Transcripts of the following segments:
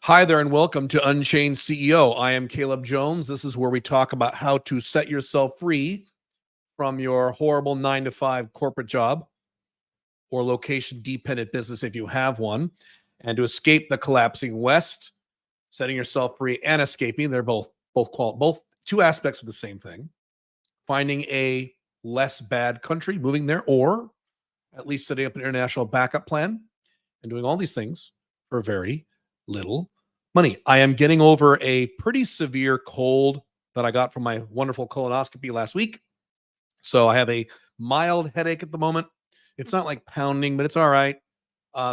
Hi there and welcome to Unchained CEO. I am Caleb Jones. This is where we talk about how to set yourself free from your horrible 9 to 5 corporate job or location dependent business if you have one, and to escape the collapsing West, setting yourself free and escaping. They're both two aspects of the same thing. Finding a less bad country, moving there, or at least setting up an international backup plan and doing all these things for very little money. I am getting over a pretty severe cold that I got from my wonderful colonoscopy last week. So I have a mild headache at the moment. It's not like pounding, but it's all right.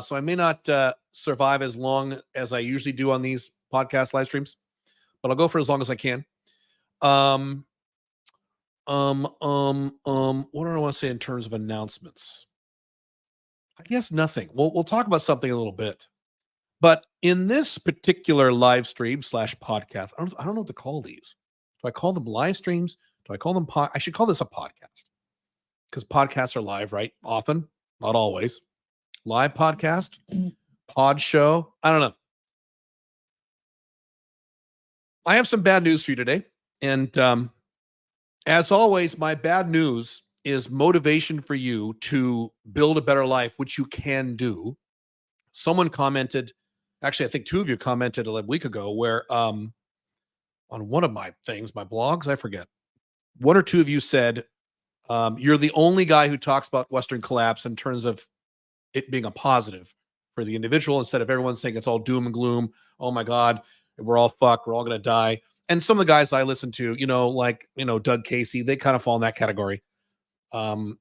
So I may not survive as long as I usually do on these podcast live streams, but I'll go for as long as I can. What do I want to say in terms of announcements? I guess nothing. We'll talk about something a little bit. But in this particular live stream / podcast, I don't know what to call these. Do I call them live streams? Do I call them I should call this a podcast, because podcasts are live, right? Often, not always. Live podcast, pod show. I don't know. I have some bad news for you today. And as always, my bad news is motivation for you to build a better life, which you can do. Someone commented, actually, I think two of you commented a week ago, where on one of my things, my blogs, I forget, one or two of you said, you're the only guy who talks about Western collapse in terms of it being a positive for the individual, instead of everyone saying it's all doom and gloom. Oh my God, we're all fucked. We're all going to die. And some of the guys I listen to, like Doug Casey, they kind of fall in that category. The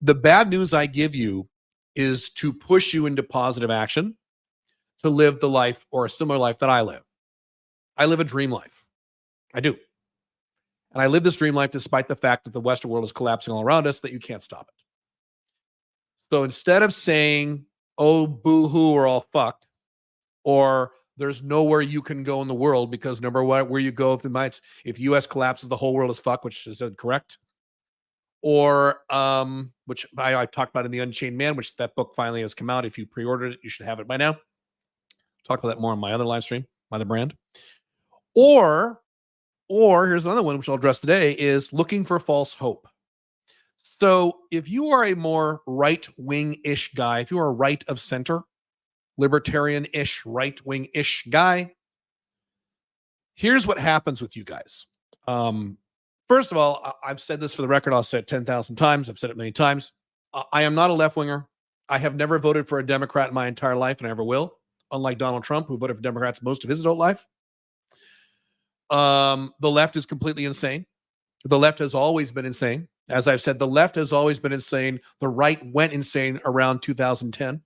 bad news I give you is to push you into positive action, to live the life or a similar life that I live. I live a dream life. I do. And I live this dream life despite the fact that the Western world is collapsing all around us, that you can't stop it. So instead of saying, oh, boo-hoo, we're all fucked, or there's nowhere you can go in the world because no matter where you go, if the U.S. collapses, the whole world is fucked, which is correct. Or, which I talked about in The Unchained Man, which that book finally has come out. If you pre-ordered it, you should have it by now. Talk about that more on my other live stream, my other brand. Or here's another one, which I'll address today, is looking for false hope. So if you are a more right-wing-ish guy, if you are a right of center, libertarian-ish, right-wing-ish guy, here's what happens with you guys. First of all, I've said this for the record. I'll say it 10,000 times. I've said it many times. I am not a left-winger. I have never voted for a Democrat in my entire life, and I never will, unlike Donald Trump, who voted for Democrats most of his adult life. The left is completely insane. The left has always been insane. As I've said, the left has always been insane. The right went insane around 2010.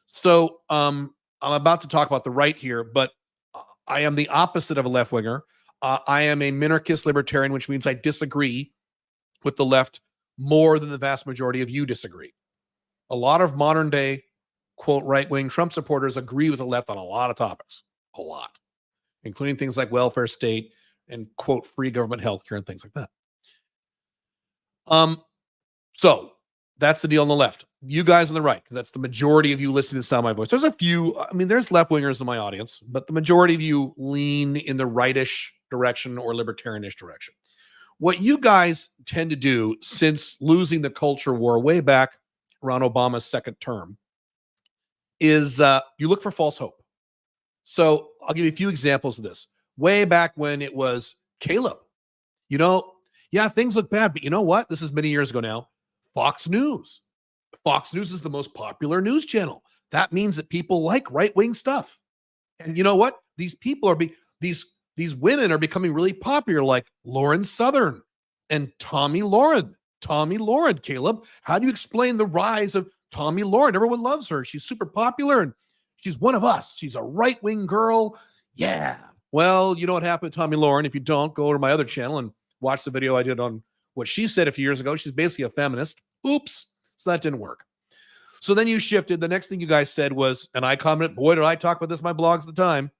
So I'm about to talk about the right here, but I am the opposite of a left-winger. I am a minarchist libertarian, which means I disagree with the left more than the vast majority of you disagree. A lot of modern-day, quote, right-wing Trump supporters agree with the left on a lot of topics. A lot. Including things like welfare state and, quote, free government healthcare and things like that. So that's the deal on the left. You guys on the right, that's the majority of you listening to the sound of my voice. There's a few, there's left-wingers in my audience, but the majority of you lean in the rightish direction or libertarianish direction. What you guys tend to do since losing the culture war way back around Obama's second term is you look for false hope. So I'll give you a few examples of this. Way back when it was Caleb, yeah, things look bad, but you know what? This is many years ago now. Fox News. Fox News is the most popular news channel. That means that people like right-wing stuff. And you know what? These people these women are becoming really popular, like Lauren Southern and Tommy Lauren. Tommy Lauren, Caleb. How do you explain the rise of Tommy Lauren? Everyone loves her. She's super popular and she's one of us. She's a right-wing girl. Yeah. Well, you know what happened to Tommy Lauren? If you don't, go over to my other channel and watch the video I did on what she said a few years ago. She's basically a feminist. Oops. So that didn't work. So then you shifted. The next thing you guys said was, and I commented, boy, did I talk about this in my blogs at the time,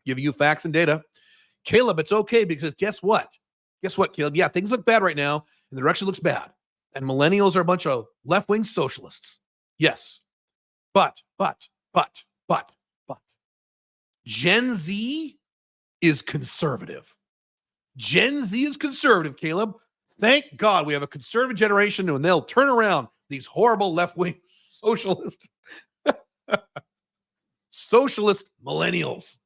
giving you facts and data. Caleb, it's okay because guess what? Guess what, Caleb? Yeah, things look bad right now, and the direction looks bad. And millennials are a bunch of left-wing socialists. Yes. But, Gen Z is conservative. Gen Z is conservative, Caleb. Thank God we have a conservative generation and they'll turn around these horrible left-wing socialist millennials.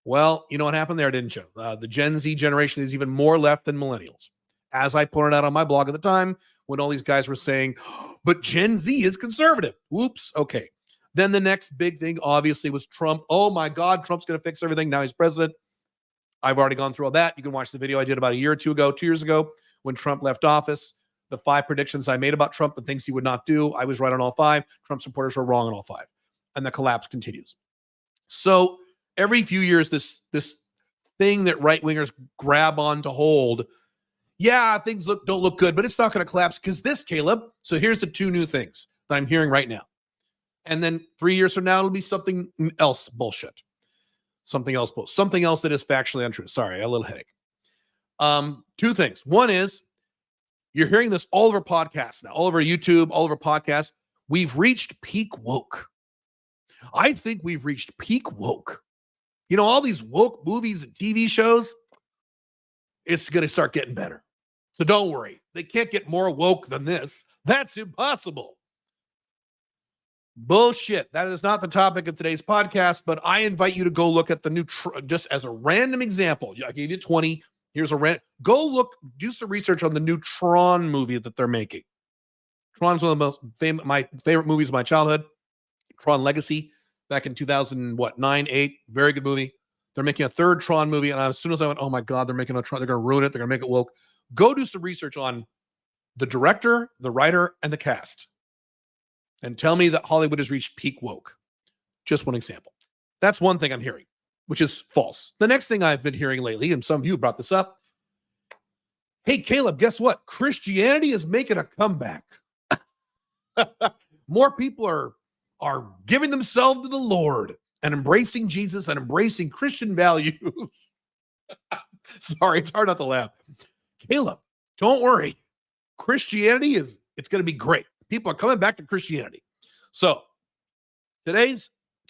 Well, you know what happened there, didn't you? The Gen Z generation is even more left than millennials. As I pointed out on my blog at the time, when all these guys were saying, but Gen Z is conservative. Whoops. Okay. Then the next big thing, obviously, was Trump. Oh my God, Trump's going to fix everything. Now he's president. I've already gone through all that. You can watch the video I did about a year or 2 years ago, when Trump left office. The 5 predictions I made about Trump, the things he would not do, I was right on all 5. Trump supporters were wrong on all 5. And the collapse continues. So every few years, this thing that right-wingers grab on to hold, yeah, things don't look good, but it's not going to collapse because this, Caleb. So here's the 2 new things that I'm hearing right now. And then 3 years from now, it'll be something else bullshit. Something else that is factually untrue. Sorry, I had a little headache. 2 things. One is, you're hearing this all over podcasts now, all over YouTube, all over podcasts. We've reached peak woke. I think we've reached peak woke. You know, all these woke movies and TV shows, it's going to start getting better. So don't worry. They can't get more woke than this. That's impossible. Bullshit. That is not the topic of today's podcast, but I invite you to go look at the new, just as a random example. I gave you 20. Here's a go look, do some research on the new Tron movie that they're making. Tron's one of the most famous, my favorite movies of my childhood. Tron Legacy, back in 2009, 8, very good movie. They're making a 3rd Tron movie, and as soon as I went, oh my God, they're making a Tron, they're going to ruin it, they're going to make it woke. Go do some research on the director, the writer, and the cast, and tell me that Hollywood has reached peak woke. Just one example. That's one thing I'm hearing, which is false. The next thing I've been hearing lately, and some of you brought this up, hey, Caleb, guess what? Christianity is making a comeback. More people are giving themselves to the Lord and embracing Jesus and embracing Christian values. Sorry, it's hard not to laugh. Caleb, don't worry. Christianity it's going to be great. People are coming back to Christianity. So today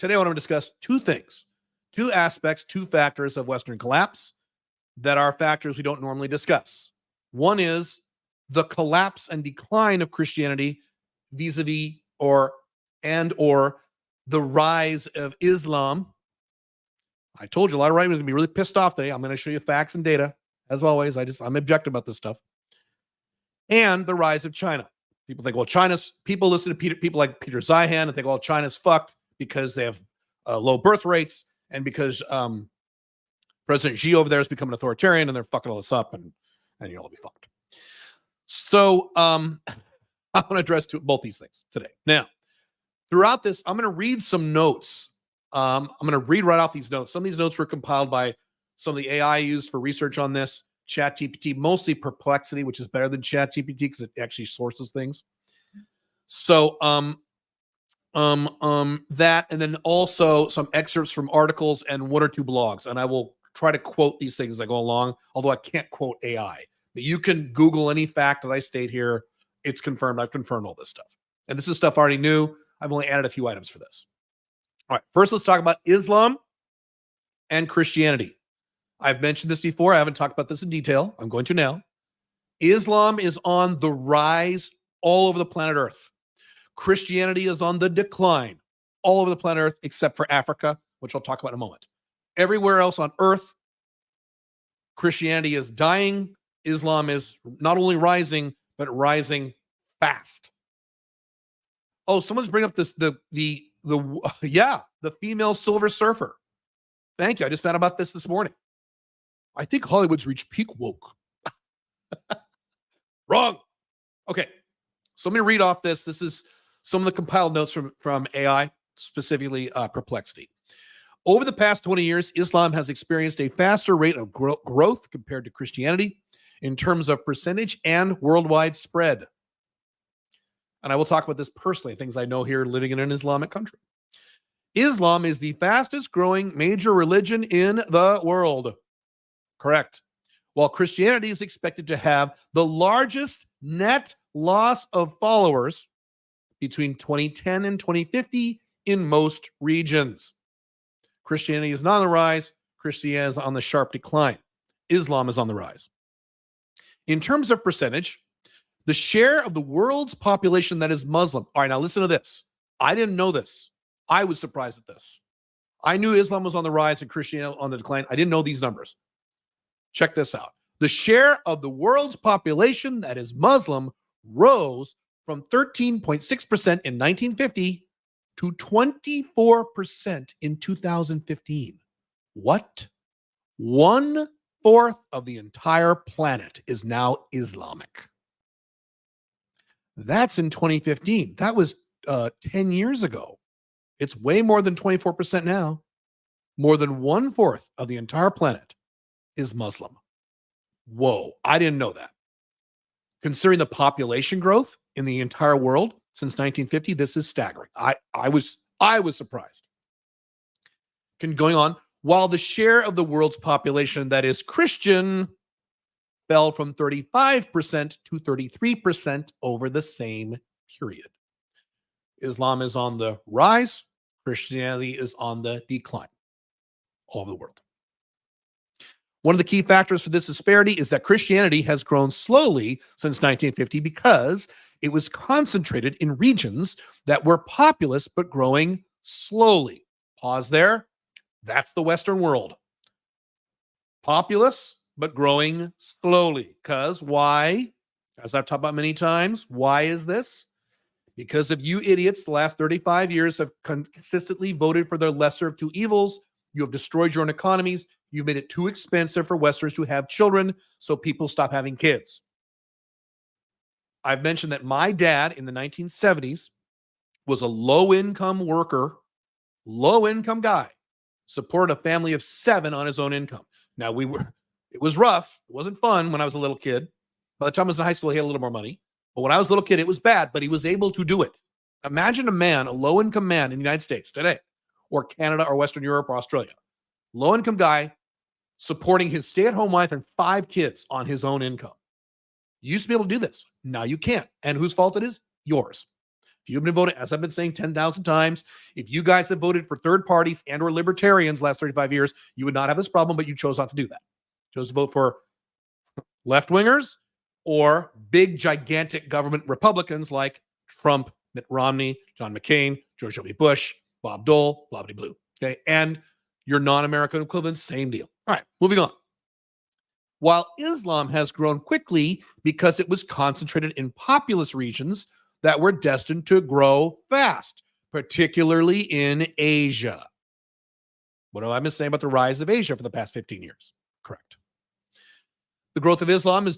I want to discuss 2 things, 2 aspects, 2 factors of Western collapse that are factors we don't normally discuss. One is the collapse and decline of Christianity vis-a-vis or the rise of Islam. I told you a lot of right wingers are going to be really pissed off today. I'm going to show you facts and data. As always, I'm objective about this stuff. And the rise of China. People think, well, people listen to people like Peter Zeihan and think, well, China's fucked because they have low birth rates and because President Xi over there has become an authoritarian and they're fucking all this up and you'll be fucked. So I want to address both these things today. Now, throughout this, I'm going to read some notes. I'm going to read right off these notes. Some of these notes were compiled by some of the AI I used for research on this. ChatGPT, mostly Perplexity, which is better than ChatGPT because it actually sources things. So that, and then also some excerpts from articles and 1 or 2 blogs. And I will try to quote these things as I go along, although I can't quote AI. But you can Google any fact that I state here. It's confirmed. I've confirmed all this stuff. And this is stuff I already knew. I've only added a few items for this. All right, first let's talk about Islam and Christianity. I've mentioned this before. I haven't talked about this in detail. I'm going to now. Islam is on the rise all over the planet Earth. Christianity is on the decline all over the planet Earth, except for Africa, which I'll talk about in a moment. Everywhere else on Earth, Christianity is dying. Islam is not only rising, but rising fast. Oh, someone's bringing up the female Silver Surfer. Thank you. I just found out about this morning. I think Hollywood's reached peak woke. Wrong. Okay. So I'm going to read off this. This is some of the compiled notes from AI, specifically Perplexity. Over the past 20 years, Islam has experienced a faster rate of growth compared to Christianity in terms of percentage and worldwide spread. And I will talk about this personally, things I know here living in an Islamic country. Islam is the fastest growing major religion in the world. Correct. While Christianity is expected to have the largest net loss of followers between 2010 and 2050 in most regions. Christianity is not on the rise. Christianity is on the sharp decline. Islam is on the rise. In terms of percentage, the share of the world's population that is Muslim. All right, now listen to this. I didn't know this. I was surprised at this. I knew Islam was on the rise and Christianity on the decline. I didn't know these numbers. Check this out. The share of the world's population that is Muslim rose from 13.6% in 1950 to 24% in 2015. What? 1/4 of the entire planet is now Islamic. That's in 2015. That was 10 years ago. It's way more than 24% now. More than 1/4 of the entire planet is Muslim. Whoa, I didn't know that. Considering the population growth in the entire world since 1950, this is staggering. I was surprised. Going on, while the share of the world's population that is Christian fell from 35% to 33% over the same period. Islam is on the rise. Christianity is on the decline all over the world. One of the key factors for this disparity is that Christianity has grown slowly since 1950 because it was concentrated in regions that were populous but growing slowly. Pause there. That's the Western world. Populous but growing slowly. Because why? As I've talked about many times, why is this? Because of you idiots, the last 35 years have consistently voted for the lesser of two evils. You have destroyed your own economies. You've made it too expensive for Westerners to have children, so people stop having kids. I've mentioned that my dad in the 1970s was a low-income worker, low-income guy, supported a family of 7 on his own income. Now, it was rough. It wasn't fun when I was a little kid. By the time I was in high school, he had a little more money. But when I was a little kid, it was bad, but he was able to do it. Imagine a low-income man in the United States today, or Canada, or Western Europe, or Australia. Low-income guy supporting his stay-at-home wife and 5 kids on his own income. You used to be able to do this. Now you can't. And whose fault it is? Yours. If you've been voting, as I've been saying 10,000 times, if you guys have voted for third parties and or libertarians last 35 years, you would not have this problem, but you chose not to do that. You chose to vote for left-wingers or big, gigantic government Republicans like Trump, Mitt Romney, John McCain, George W. Bush, Bob Dole, blah, blah, blah. Okay. And your non-American equivalents, same deal. All right, moving on. While Islam has grown quickly because it was concentrated in populous regions that were destined to grow fast, particularly in Asia. What have I been saying about the rise of Asia for the past 15 years? Correct. The growth of Islam is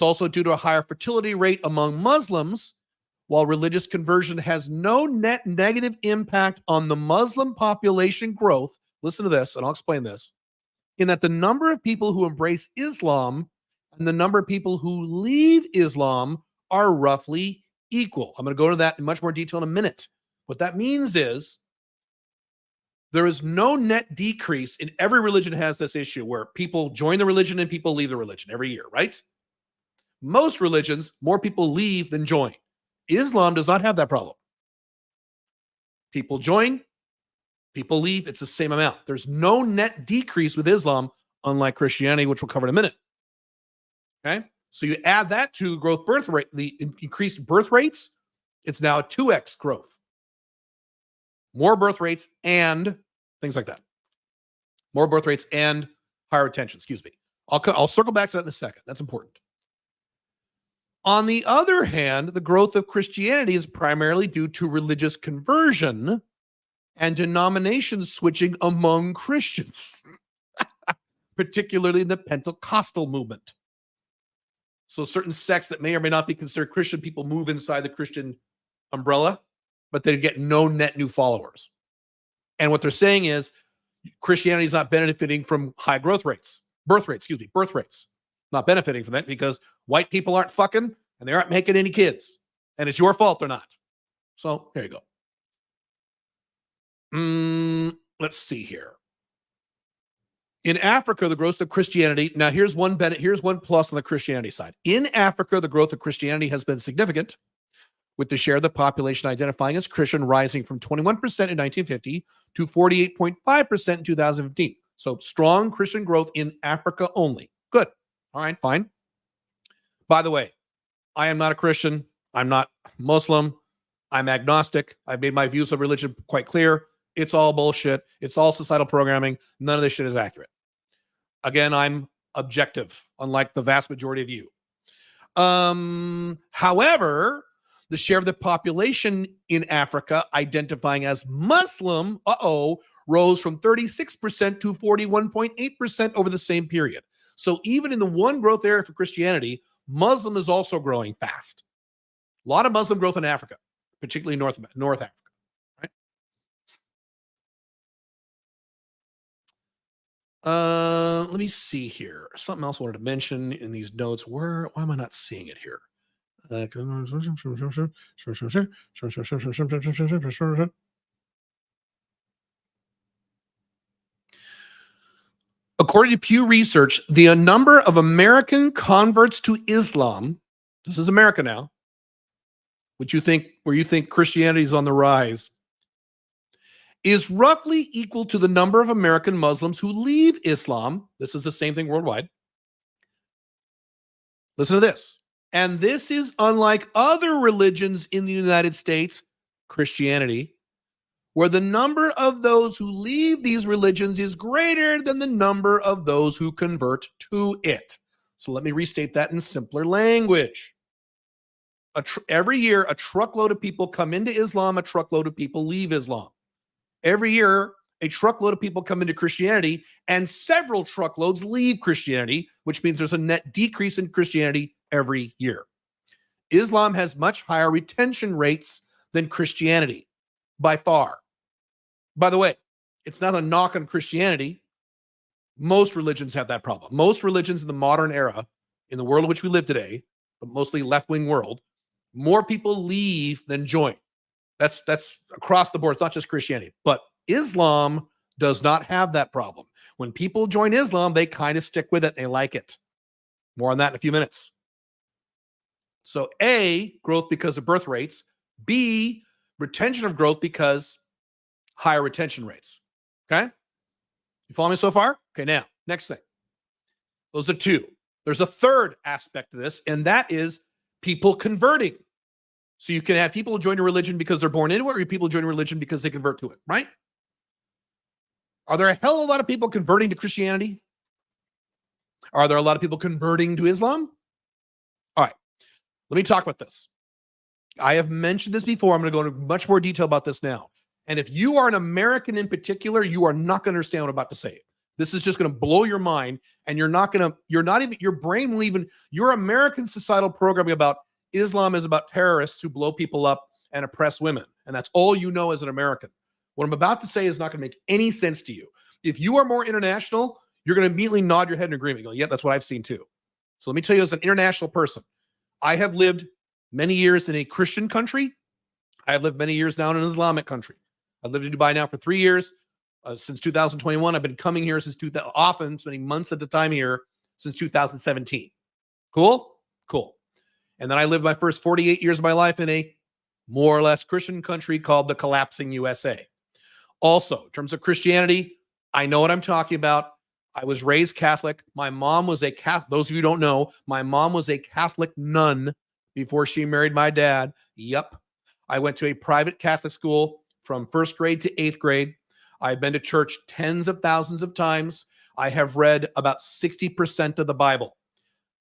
also due to a higher fertility rate among Muslims, while religious conversion has no net negative impact on the Muslim population growth. Listen to this, and I'll explain this. In that the number of people who embrace Islam and the number of people who leave Islam are roughly equal. I'm going to go to that in much more detail in a minute. What that means is there is no net decrease in every religion has this issue where people join the religion and people leave the religion every year, right? Most religions, more people leave than join. Islam does not have that problem. People join, people leave, it's the same amount. There's no net decrease with Islam, unlike Christianity, which we'll cover in a minute. Okay? So you add that to growth birth rate, the increased birth rates, it's now a 2x growth. More birth rates and things like that. More birth rates and higher retention, excuse me. I'll circle back to that in a second. That's important. On the other hand, the growth of Christianity is primarily due to religious conversion and denomination switching among Christians, particularly in the Pentecostal movement. So certain sects that may or may not be considered Christian, people move inside the Christian umbrella, but they get no net new followers. And what they're saying is Christianity is not benefiting from high birth rates. Not benefiting from that because white people aren't fucking and they aren't making any kids. And it's your fault they're not. So there you go. Let's see here. In Africa, the growth of Christianity, now here's one plus on the Christianity side. In Africa, the growth of Christianity has been significant, with the share of the population identifying as Christian rising from 21% in 1950 to 48.5% in 2015. So strong Christian growth in Africa only. Good. All right, fine. By the way, I am not a Christian. I'm not Muslim. I'm agnostic. I've made my views of religion quite clear. It's all bullshit. It's all societal programming. None of this shit is accurate. Again, I'm objective, unlike the vast majority of you. However, the share of the population in Africa identifying as Muslim, rose from 36% to 41.8% over the same period. So even in the one growth area for Christianity, Muslim is also growing fast. A lot of Muslim growth in Africa, particularly North Africa. Right? Let me see here. Something else I wanted to mention in these notes. Why am I not seeing it here? According to Pew Research, the number of American converts to Islam, this is America now, where you think Christianity is on the rise, is roughly equal to the number of American Muslims who leave Islam. This is the same thing worldwide. Listen to this. And this is unlike other religions in the United States, Christianity, where the number of those who leave these religions is greater than the number of those who convert to it. So let me restate that in simpler language. Every year, a truckload of people come into Islam, a truckload of people leave Islam. Every year, a truckload of people come into Christianity, and several truckloads leave Christianity, which means there's a net decrease in Christianity every year. Islam has much higher retention rates than Christianity, by far. By the way, it's not a knock on Christianity. Most religions have that problem. Most religions in the modern era, in the world in which we live today, the mostly left-wing world, more people leave than join. That's across the board. It's not just Christianity. But Islam does not have that problem. When people join Islam, they kind of stick with it. They like it. More on that in a few minutes. So A, growth because of birth rates. B, retention of growth because higher retention rates. Okay? You follow me so far? Okay, now, next thing. Those are two. There's a third aspect to this, and that is people converting. So you can have people join a religion because they're born into it, or people join a religion because they convert to it, right? Are there a hell of a lot of people converting to Christianity? Are there a lot of people converting to Islam? All right, let me talk about this. I have mentioned this before. I'm going to go into much more detail about this now. And if you are an American in particular, you are not going to understand what I'm about to say. This is just going to blow your mind, and your brain will even, your American societal programming about Islam is about terrorists who blow people up and oppress women. And that's all you know as an American. What I'm about to say is not going to make any sense to you. If you are more international, you're going to immediately nod your head in agreement. Go, yeah, that's what I've seen too. So let me tell you, as an international person, I have lived many years in a Christian country. I have lived many years now in an Islamic country. I've lived in Dubai now for 3 years. Since 2021, I've been coming here since often spending months at a time here since 2017. Cool? Cool. And then I lived my first 48 years of my life in a more or less Christian country called the collapsing USA. Also, in terms of Christianity, I know what I'm talking about. I was raised Catholic. My mom was a Catholic. Those of you who don't know, my mom was a Catholic nun before she married my dad. Yep. I went to a private Catholic school from first grade to eighth grade. I've been to church tens of thousands of times. I have read about 60% of the Bible.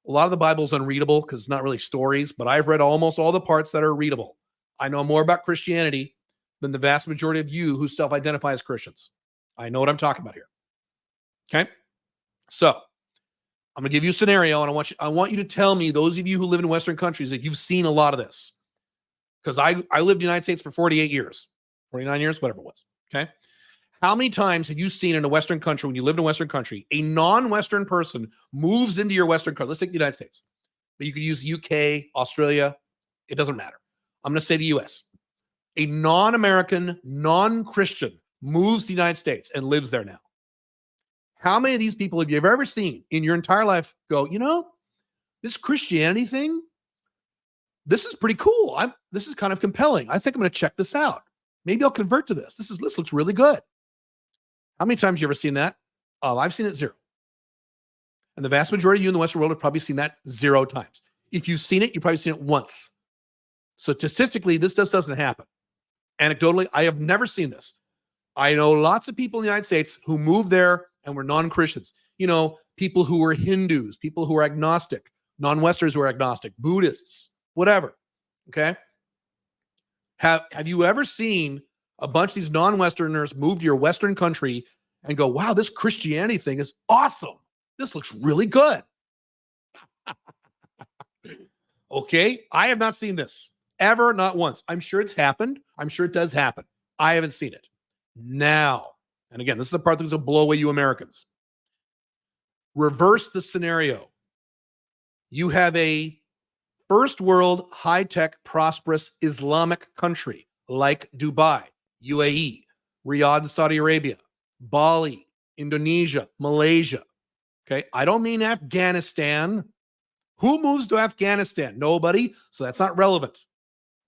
A lot of the Bible is unreadable because it's not really stories, but I've read almost all the parts that are readable. I know more about Christianity than the vast majority of you who self-identify as Christians. I know what I'm talking about here. Okay? So I'm going to give you a scenario, and I want you to tell me, those of you who live in Western countries, if you've seen a lot of this. Because I lived in the United States for 48 years, 49 years, whatever it was. Okay? How many times have you seen in a Western country, when you live in a Western country, a non-Western person moves into your Western country? Let's take the United States. But you could use UK, Australia. It doesn't matter. I'm going to say the US. A non-American, non-Christian moves to the United States and lives there now. How many of these people have you ever seen in your entire life go, you know, this Christianity thing, this is pretty cool. This is kind of compelling. I think I'm going to check this out. Maybe I'll convert to this. This looks really good. How many times have you ever seen that? I've seen it 0. And the vast majority of you in the Western world have probably seen that 0 times. If you've seen it, you've probably seen it once. So statistically, this just doesn't happen. Anecdotally, I have never seen this. I know lots of people in the United States who moved there and were non-Christians. You know, people who were Hindus, people who were agnostic, non-Westerners who are agnostic, Buddhists, whatever. Okay. Have you ever seen a bunch of these non-Westerners move to your Western country and go, wow, this Christianity thing is awesome. This looks really good. Okay. I have not seen this ever, not once. I'm sure it's happened. I'm sure it does happen. I haven't seen it. Now, and again, this is the part that's going to blow away you Americans. Reverse the scenario. You have a first world, high-tech, prosperous Islamic country like Dubai, UAE, Riyadh, Saudi Arabia, Bali, Indonesia, Malaysia. Okay, I don't mean Afghanistan. Who moves to Afghanistan? Nobody. So that's not relevant.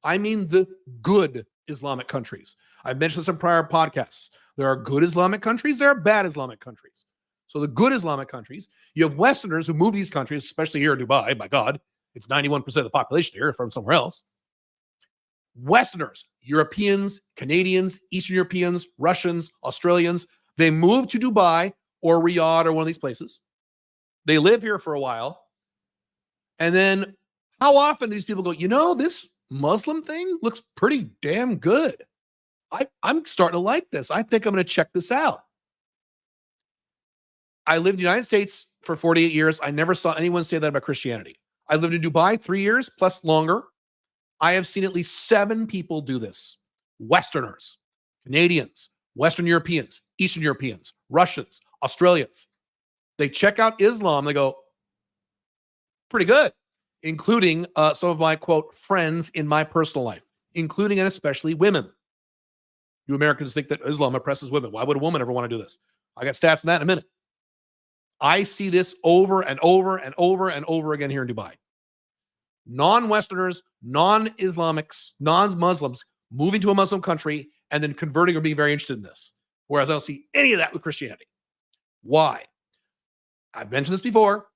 I mean the good Islamic countries. I've mentioned this in prior podcasts. There are good Islamic countries. There are bad Islamic countries. So the good Islamic countries, you have Westerners who move these countries, especially here in Dubai. My God, it's 91% of the population here from somewhere else. Westerners, Europeans, Canadians, Eastern Europeans, Russians, Australians, they move to Dubai or Riyadh or one of these places. They live here for a while. And then how often these people go, you know, this Muslim thing looks pretty damn good. I'm starting to like this. I think I'm going to check this out. I lived in the United States for 48 years. I never saw anyone say that about Christianity. I lived in Dubai 3 years plus longer. I have seen at least 7 people do this. Westerners, Canadians, Western Europeans, Eastern Europeans, Russians, Australians. They check out Islam. They go, pretty good, including some of my, quote, friends in my personal life, including and especially women. You Americans think that Islam oppresses women. Why would a woman ever want to do this? I got stats on that in a minute. I see this over and over and over and over again here in Dubai. Non-Westerners, non-Islamics, non-Muslims moving to a Muslim country and then converting or being very interested in this. Whereas I don't see any of that with Christianity. Why? I've mentioned this before.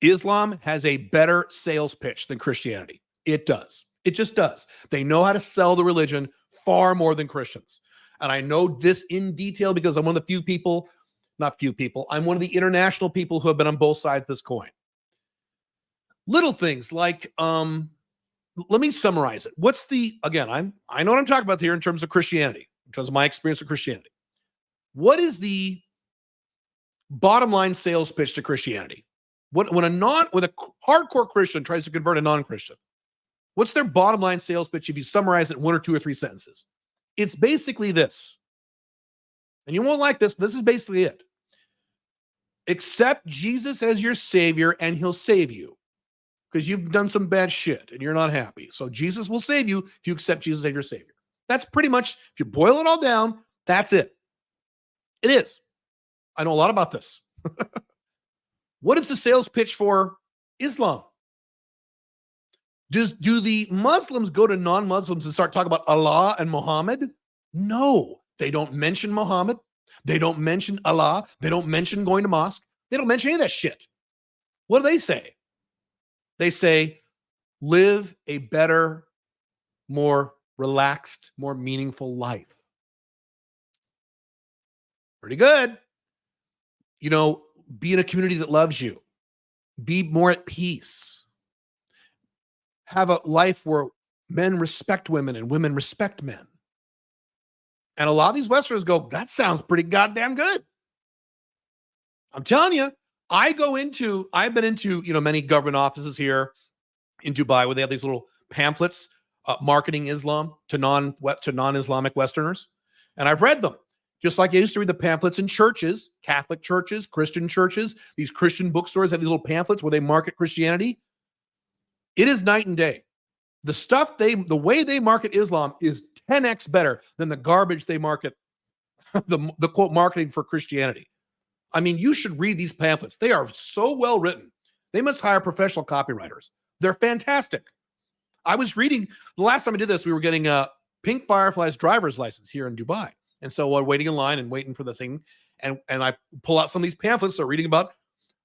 Islam has a better sales pitch than Christianity. It does. It just does. They know how to sell the religion far more than Christians. And I know this in detail because I'm one of the few people, not few people, I'm one of the international people who have been on both sides of this coin. Little things like, let me summarize it. I know what I'm talking about here in terms of Christianity, in terms of my experience with Christianity. What is the bottom line sales pitch to Christianity? When a hardcore Christian tries to convert a non-Christian, what's their bottom line sales pitch if you summarize it in 1 or 2 or 3 sentences? It's basically this. And you won't like this, but this is basically it. Accept Jesus as your savior and he'll save you because you've done some bad shit and you're not happy. So Jesus will save you if you accept Jesus as your savior. That's pretty much, if you boil it all down, that's it. It is. I know a lot about this. What is the sales pitch for Islam? Do the Muslims go to non-Muslims and start talking about Allah and Muhammad? No, they don't mention Muhammad. They don't mention Allah. They don't mention going to mosque. They don't mention any of that shit. What do they say? They say, live a better, more relaxed, more meaningful life. Pretty good. You know, be in a community that loves you. Be more at peace. Have a life where men respect women and women respect men. And a lot of these Westerners go, that sounds pretty goddamn good. I'm telling you, I've been into, many government offices here in Dubai where they have these little pamphlets marketing Islam to non-Islamic Westerners. And I've read them. Just like I used to read the pamphlets in churches, Catholic churches, Christian churches, these Christian bookstores have these little pamphlets where they market Christianity. It is night and day. The way they market Islam is 10x better than the garbage they market, the quote marketing for Christianity. I mean, you should read these pamphlets. They are so well written. They must hire professional copywriters. They're fantastic. I was reading, the last time I did this, we were getting a Pink Firefly's driver's license here in Dubai. And so while waiting in line and waiting for the thing, and I pull out some of these pamphlets, so reading about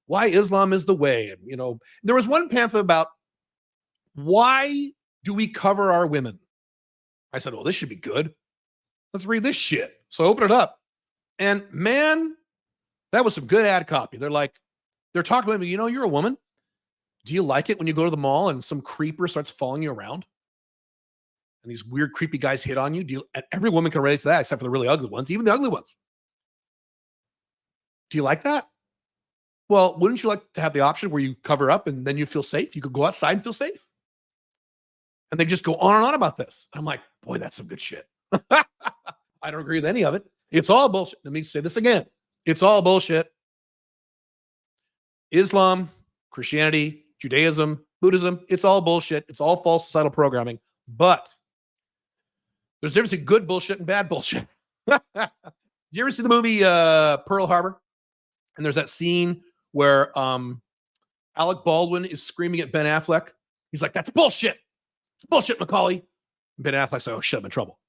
why Islam is the way. And, you know, there was one pamphlet about why do we cover our women? I said, oh, this should be good. Let's read this shit. So I open it up. And man, that was some good ad copy. They're talking about me, you know, you're a woman. Do you like it when you go to the mall and some creeper starts following you around? And these weird, creepy guys hit on you? And every woman can relate to that except for the really ugly ones, even the ugly ones. Do you like that? Well, wouldn't you like to have the option where you cover up and then you feel safe? You could go outside and feel safe. And they just go on and on about this. I'm like, boy, that's some good shit. I don't agree with any of it. It's all bullshit. Let me say this again. It's all bullshit. Islam, Christianity, Judaism, Buddhism, it's all bullshit. It's all false societal programming. But there's a difference in good bullshit and bad bullshit. Did you ever see the movie Pearl Harbor? And there's that scene where Alec Baldwin is screaming at Ben Affleck. He's like, that's bullshit. It's bullshit, Macaulay. And Ben Affleck's like, oh, shit, I'm in trouble.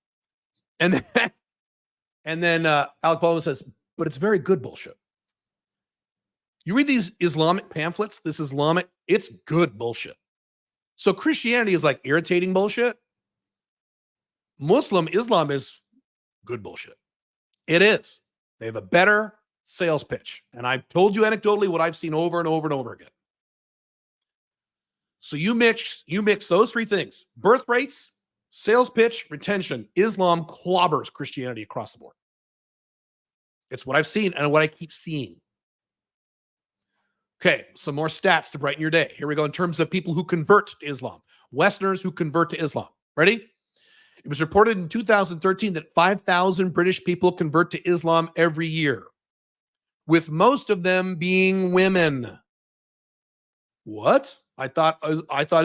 And then Alec Baldwin says, but it's very good bullshit. You read these Islamic pamphlets, this Islamic, it's good bullshit. So Christianity is like irritating bullshit. Islam is good bullshit. It is. They have a better sales pitch. And I've told you anecdotally what I've seen over and over and over again. So you mix those three things: birth rates, sales pitch, retention. Islam clobbers Christianity across the board. It's what I've seen and what I keep seeing. Okay, some more stats to brighten your day. Here we go in terms of people who convert to Islam. Westerners who convert to Islam. Ready? It was reported in 2013 that 5,000 British people convert to Islam every year, with most of them being women. What? I thought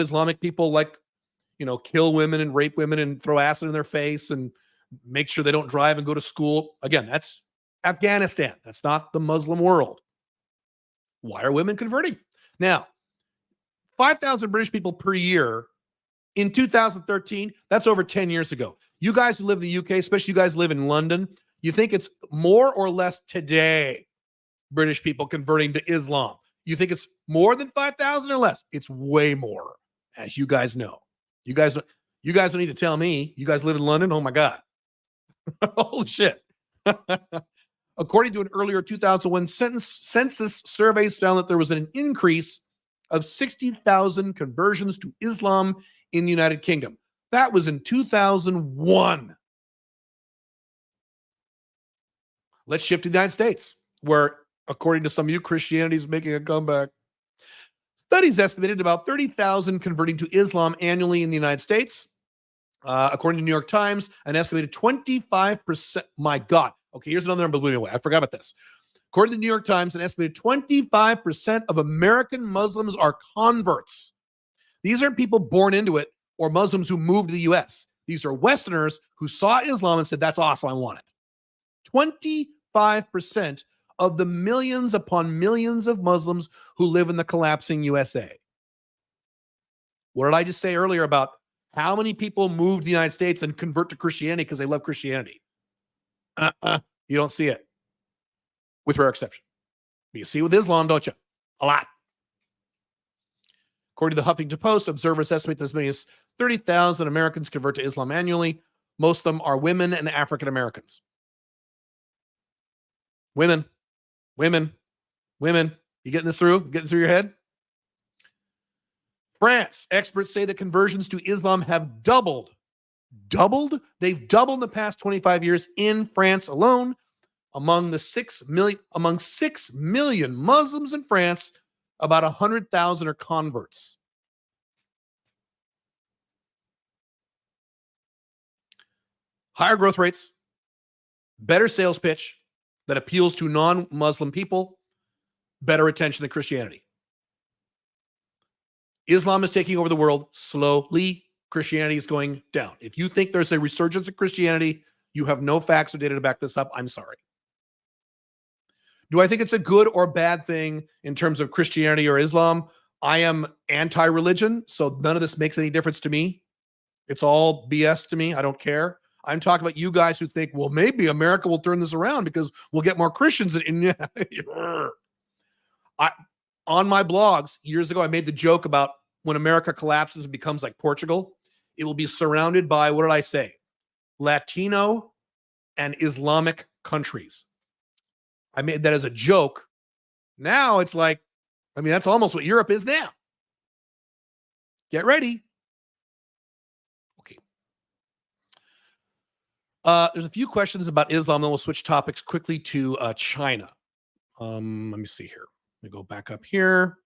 Islamic people kill women and rape women and throw acid in their face and make sure they don't drive and go to school. Again, that's Afghanistan. That's not the Muslim world. Why are women converting? Now, 5,000 British people per year in 2013, that's over 10 years ago. You guys who live in the UK, especially you guys who live in London, you think it's more or less today, British people converting to Islam? You think it's more than 5,000 or less? It's way more, as you guys know. You guys don't need to tell me. You guys live in London? Oh my God. Holy shit. According to an earlier 2001 census, surveys found that there was an increase of 60,000 conversions to Islam in the United Kingdom. That was in 2001. Let's shift to the United States, where, according to some of you, Christianity is making a comeback. Studies estimated about 30,000 converting to Islam annually in the United States. According to New York Times, an estimated 25%. My God. Okay, here's another number blew me away. I forgot about this. According to the New York Times, an estimated 25% of American Muslims are converts. These aren't people born into it or Muslims who moved to the U.S. These are Westerners who saw Islam and said, that's awesome, I want it. 25% of the millions upon millions of Muslims who live in the collapsing USA. What did I just say earlier about how many people move to the United States and convert to Christianity because they love Christianity? You don't see it, with rare exception. But you see with Islam, don't you? A lot. According to the Huffington Post, observers estimate that as many as 30,000 Americans convert to Islam annually. Most of them are women and African Americans. Women. You getting this through? Getting through your head? France. Experts say that conversions to Islam have doubled. Doubled? They've doubled in the past 25 years in France alone. Among 6 million Muslims in France, about 100,000 are converts. Higher growth rates, better sales pitch that appeals to non-Muslim people, better attention than Christianity. Islam is taking over the world slowly. Christianity is going down. If you think there's a resurgence of Christianity, you have no facts or data to back this up. I'm sorry. Do I think it's a good or bad thing in terms of Christianity or Islam? I am anti-religion, so none of this makes any difference to me. It's all BS to me. I don't care. I'm talking about you guys who think, well, maybe America will turn this around because we'll get more Christians. I, on my blogs years ago, I made the joke about when America collapses and becomes like Portugal, it will be surrounded by, what did I say? Latino and Islamic countries. I made that as a joke. Now it's like, I mean, that's almost what Europe is now. Get ready. Okay. There's a few questions about Islam, then we'll switch topics quickly to China. Let me see here. Let me go back up here.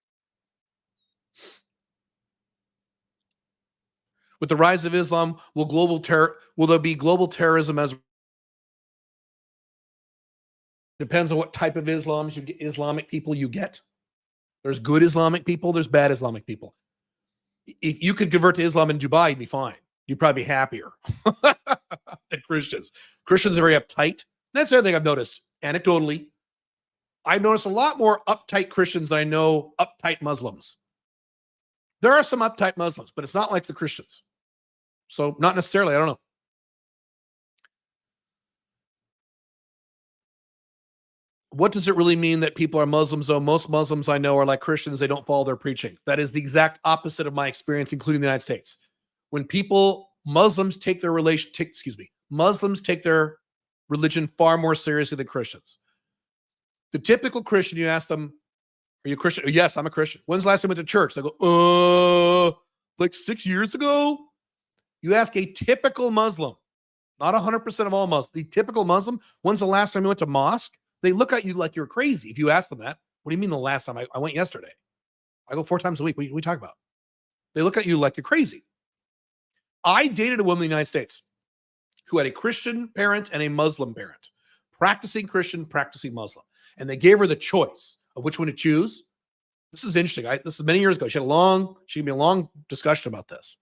With the rise of Islam, will there be global terrorism as depends on what type of Islamic people you get. There's good Islamic people, there's bad Islamic people. If you could convert to Islam in Dubai, you'd be fine. You'd probably be happier than Christians. Christians are very uptight. That's the other thing I've noticed. Anecdotally, I've noticed a lot more uptight Christians than I know uptight Muslims. There are some uptight Muslims, but it's not like the Christians. So not necessarily, I don't know. What does it really mean that people are Muslims, though? Most Muslims I know are like Christians. They don't follow their preaching. That is the exact opposite of my experience, including the United States. When Muslims take their religion far more seriously than Christians. The typical Christian, you ask them, are you a Christian? Yes, I'm a Christian. When's the last time you went to church? They go, like 6 years ago? You ask a typical Muslim, not 100% of all Muslims, the typical Muslim, when's the last time you went to mosque? They look at you like you're crazy if you ask them that. What do you mean the last time? I went yesterday. I go 4 times a week. What do we talk about? They look at you like you're crazy. I dated a woman in the United States who had a Christian parent and a Muslim parent. Practicing Christian, practicing Muslim. And they gave her the choice of which one to choose. This is interesting. This is many years ago. She gave me a long discussion about this.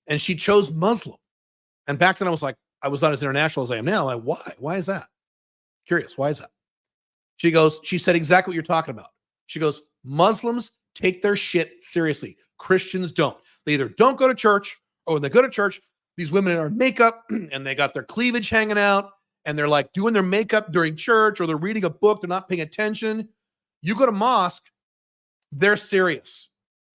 And she chose Muslim. And back then I was not as international as I am now. I'm like, why? Why is that? Curious. Why is that? She said exactly what you're talking about. She goes, Muslims take their shit seriously. Christians don't. They either don't go to church, or when they go to church, these women are in makeup and they got their cleavage hanging out and they're like doing their makeup during church, or they're reading a book. They're not paying attention. You go to mosque, they're serious.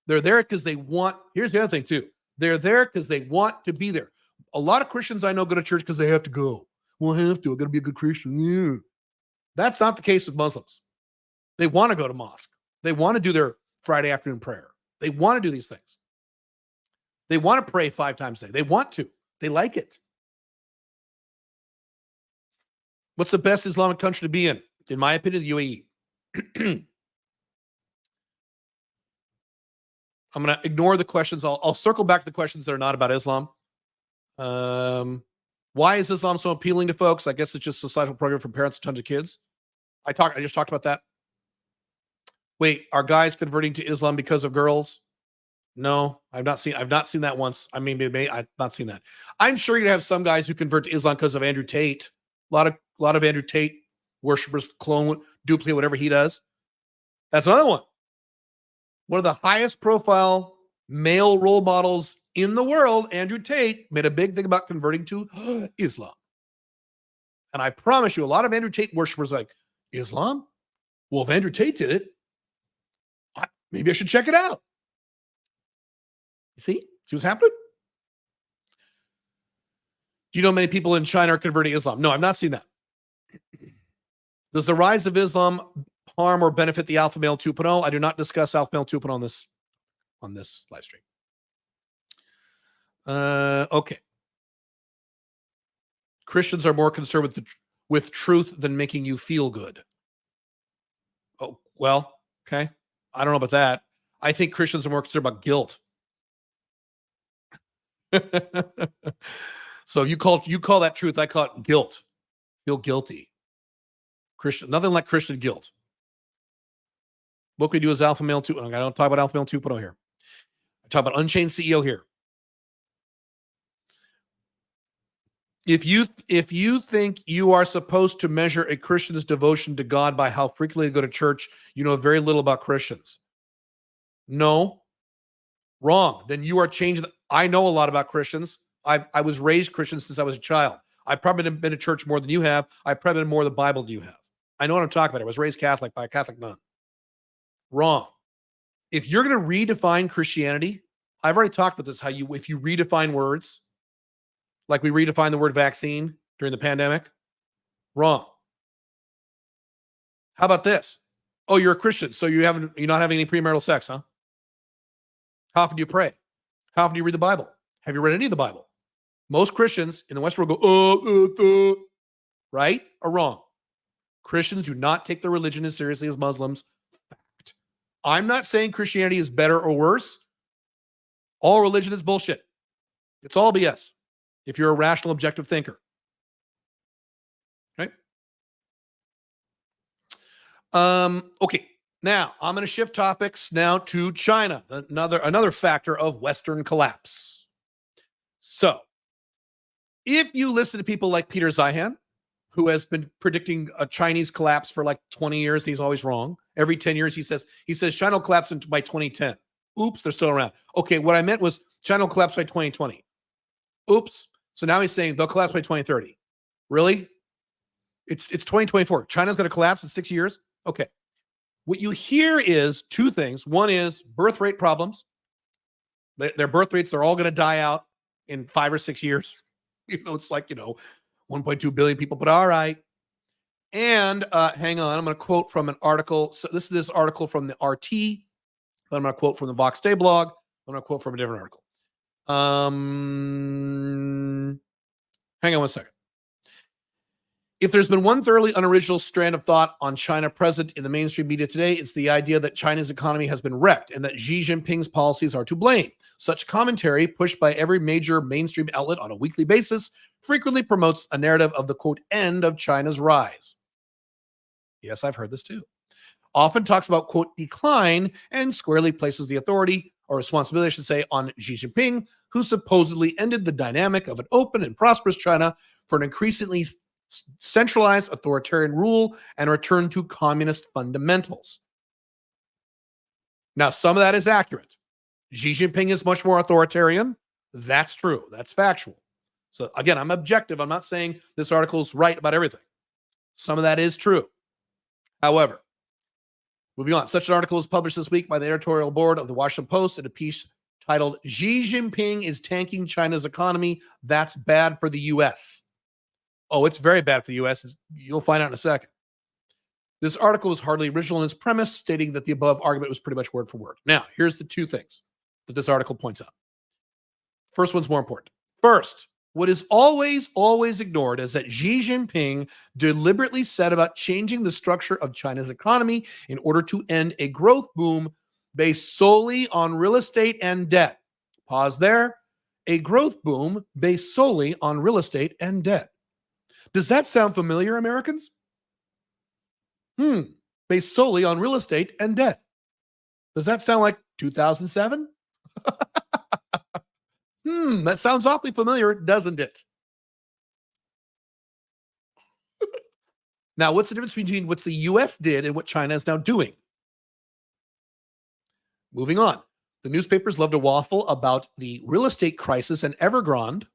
They're there because they want, here's the other thing too. They're there because they want to be there. A lot of Christians I know go to church because they have to go. Well, I have to. I got to be a good Christian. Yeah. That's not the case with Muslims. They want to go to mosque. They want to do their Friday afternoon prayer. They want to do these things. They want to pray 5 times a day. They want to. They like it. What's the best Islamic country to be in? In my opinion, the UAE. I'm going to ignore the questions. I'll circle back to the questions that are not about Islam. Why is Islam so appealing to folks? I guess it's just a societal program for parents and tons of kids. I just talked about that. Wait, are guys converting to Islam because of girls? No, I've not seen that once. I mean, I've not seen that. I'm sure you're gonna have some guys who convert to Islam because of Andrew Tate. A lot of Andrew Tate worshipers duplicate whatever he does. That's another one. One of the highest profile male role models in the world, Andrew Tate, made a big thing about converting to Islam. And I promise you, a lot of Andrew Tate worshipers are like, Islam? Well, if Andrew Tate did it, maybe I should check it out. See what's happening? Do you know many people in China are converting to Islam? No, I've not seen that. Does the rise of Islam harm or benefit the Alpha Male 2.0? I do not discuss Alpha Male 2.0 on this live stream. Okay. Christians are more concerned with truth than making you feel good. Oh, well, okay. I don't know about that. I think Christians are more concerned about guilt. So you call that truth, I call it guilt. Feel guilty. Nothing like Christian guilt. What we do is Alpha Male 2. I don't talk about Alpha Male 2.0 here. I talk about Unchained CEO here. If you think you are supposed to measure a Christian's devotion to God by how frequently they go to church, you know very little about Christians. No. Wrong. Then you are changing. I know a lot about Christians. I was raised Christian since I was a child. I've probably been to church more than you have. I've probably been more of the Bible than you have. I know what I'm talking about. I was raised Catholic by a Catholic nun. Wrong. If you're going to redefine Christianity, I've already talked about this, if you redefine words, like we redefined the word vaccine during the pandemic, wrong. How about this? Oh, you're a Christian, so you're not having any premarital sex, huh? How often do you pray? How often do you read the Bible? Have you read any of the Bible? Most Christians in the Western world go, right or wrong? Christians do not take their religion as seriously as Muslims. Fact. I'm not saying Christianity is better or worse. All religion is bullshit. It's all BS if you're a rational, objective thinker. Okay. Okay. Now, I'm going to shift topics now to China, another factor of Western collapse. So, if you listen to people like Peter Zeihan, who has been predicting a Chinese collapse for like 20 years, he's always wrong. Every 10 years, he says China will collapse by 2010. Oops, they're still around. Okay, what I meant was China will collapse by 2020. Oops. So now he's saying they'll collapse by 2030. Really? It's 2024. China's going to collapse in 6 years? Okay. What you hear is two things. One is birth rate problems. Their birth rates are all going to die out in 5 or 6 years. It's like, 1.2 billion people, but all right. And hang on, I'm going to quote from an article. So this article from the RT. Then I'm going to quote from the Box Day blog. I'm going to quote from a different article. Hang on one second. If there's been one thoroughly unoriginal strand of thought on China present in the mainstream media today, it's the idea that China's economy has been wrecked and that Xi Jinping's policies are to blame. Such commentary, pushed by every major mainstream outlet on a weekly basis, frequently promotes a narrative of the, quote, end of China's rise. Yes, I've heard this too. Often talks about, quote, decline, and squarely places the authority, or responsibility, I should say, on Xi Jinping, who supposedly ended the dynamic of an open and prosperous China for an increasingly centralized authoritarian rule and return to communist fundamentals. Now, some of that is accurate. Xi Jinping is much more authoritarian. That's true. That's factual. So again, I'm objective. I'm not saying this article is right about everything. Some of that is true. However, moving on, such an article was published this week by the editorial board of the Washington Post in a piece titled, Xi Jinping is tanking China's economy. That's bad for the U.S. Oh, it's very bad for the U.S. You'll find out in a second. This article is hardly original in its premise, stating that the above argument was pretty much word for word. Now, here's the two things that this article points out. First one's more important. First, what is always ignored is that Xi Jinping deliberately set about changing the structure of China's economy in order to end a growth boom based solely on real estate and debt. Pause there. A growth boom based solely on real estate and debt. Does that sound familiar, Americans? Based solely on real estate and debt. Does that sound like 2007? That sounds awfully familiar, doesn't it? Now, what's the difference between what the U.S. did and what China is now doing? Moving on. The newspapers love to waffle about the real estate crisis in Evergrande.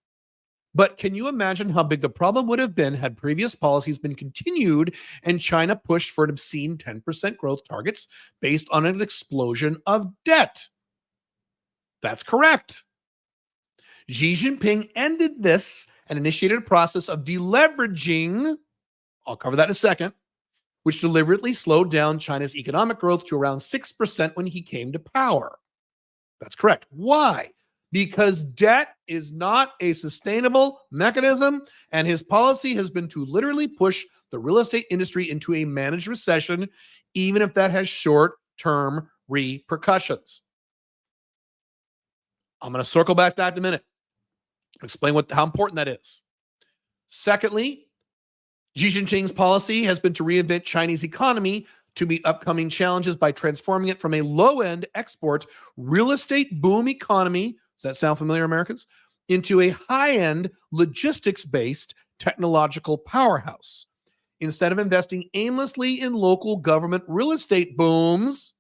But can you imagine how big the problem would have been had previous policies been continued and China pushed for an obscene 10% growth targets based on an explosion of debt? That's correct. Xi Jinping ended this and initiated a process of deleveraging, I'll cover that in a second, which deliberately slowed down China's economic growth to around 6% when he came to power. That's correct. Why? Because debt is not a sustainable mechanism, and his policy has been to literally push the real estate industry into a managed recession, even if that has short-term repercussions. I'm going to circle back to that in a minute. Explain how important that is. Secondly, Xi Jinping's policy has been to reinvent Chinese economy to meet upcoming challenges by transforming it from a low-end export real estate boom economy, does that sound familiar, Americans, into a high-end logistics-based technological powerhouse. Instead of investing aimlessly in local government real estate booms,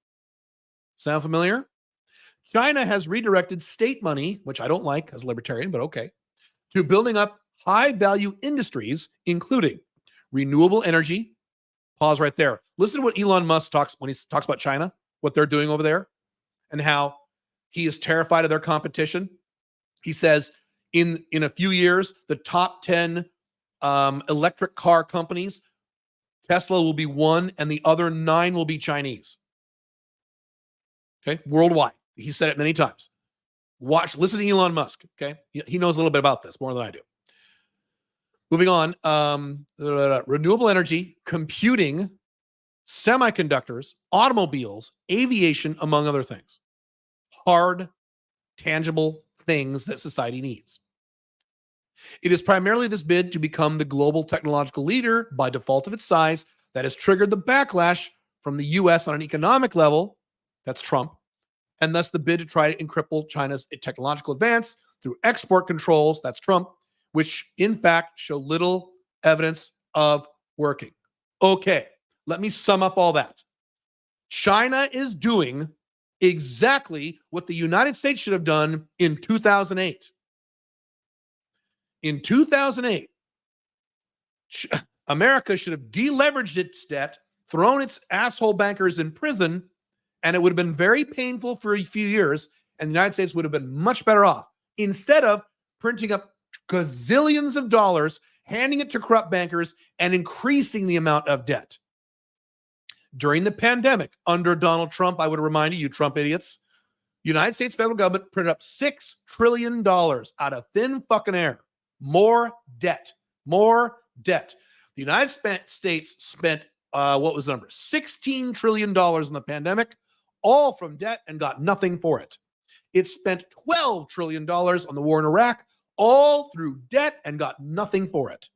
sound familiar? China has redirected state money, which I don't like as a libertarian, but okay, to building up high-value industries, including renewable energy. Pause right there. Listen to what Elon Musk talks when he talks about China, what they're doing over there, and how he is terrified of their competition. He says in a few years, the top 10 electric car companies, Tesla will be one, and the other 9 will be Chinese. Okay, worldwide. He said it many times. Listen to Elon Musk. Okay, he knows a little bit about this more than I do. Moving on, renewable energy, computing, semiconductors, automobiles, aviation, among other things. Hard, tangible things that society needs. It is primarily this bid to become the global technological leader by default of its size that has triggered the backlash from the US on an economic level, that's Trump, and thus the bid to try to cripple China's technological advance through export controls, that's Trump, which in fact show little evidence of working. Okay, let me sum up all that. China is doing exactly what the United States should have done in 2008. In 2008, America should have deleveraged its debt, thrown its asshole bankers in prison, and it would have been very painful for a few years, and the United States would have been much better off. Instead of printing up gazillions of dollars, handing it to corrupt bankers, and increasing the amount of debt. During the pandemic, under Donald Trump, I would remind you Trump idiots, United States federal government printed up $6 trillion out of thin fucking air. More debt. More debt. The United States spent, what was the number? $16 trillion in the pandemic, all from debt, and got nothing for it. It spent $12 trillion on the war in Iraq, all through debt, and got nothing for it.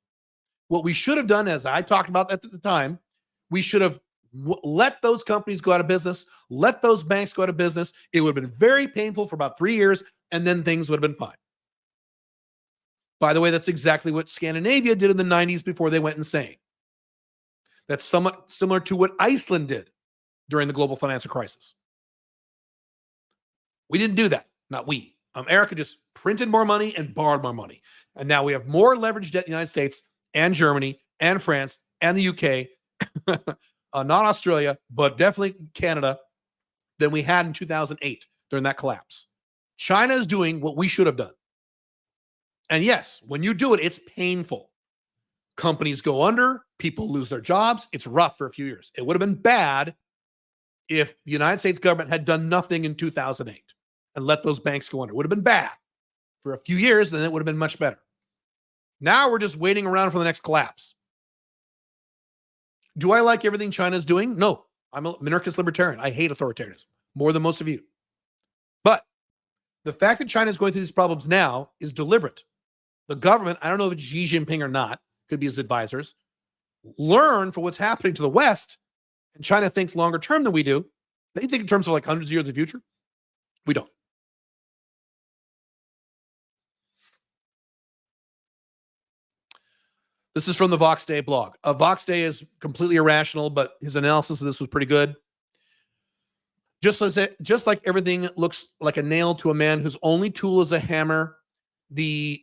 What we should have done, as I talked about at the time, we should have let those companies go out of business, let those banks go out of business. It would have been very painful for about 3 years, and then things would have been fine. By the way, that's exactly what Scandinavia did in the 90s before they went insane. That's somewhat similar to what Iceland did during the global financial crisis. We didn't do that. Not we. America just printed more money and borrowed more money. And now we have more leveraged debt in the United States and Germany and France and the UK, not Australia, but definitely Canada, than we had in 2008 during that collapse. China is doing what we should have done. And yes, when you do it, it's painful. Companies go under, people lose their jobs. It's rough for a few years. It would have been bad if the United States government had done nothing in 2008 and let those banks go under. It would have been bad for a few years, and then it would have been much better. Now we're just waiting around for the next collapse. Do I like everything China's doing? No. I'm a minarchist libertarian. I hate authoritarianism more than most of you. But the fact that China is going through these problems now is deliberate. The government, I don't know if it's Xi Jinping or not, could be his advisors, learn from what's happening to the West, and China thinks longer term than we do. They think in terms of like hundreds of years in the future. We don't. This is from the Vox Day blog. Vox Day is completely irrational, but his analysis of this was pretty good. Just like everything looks like a nail to a man whose only tool is a hammer, you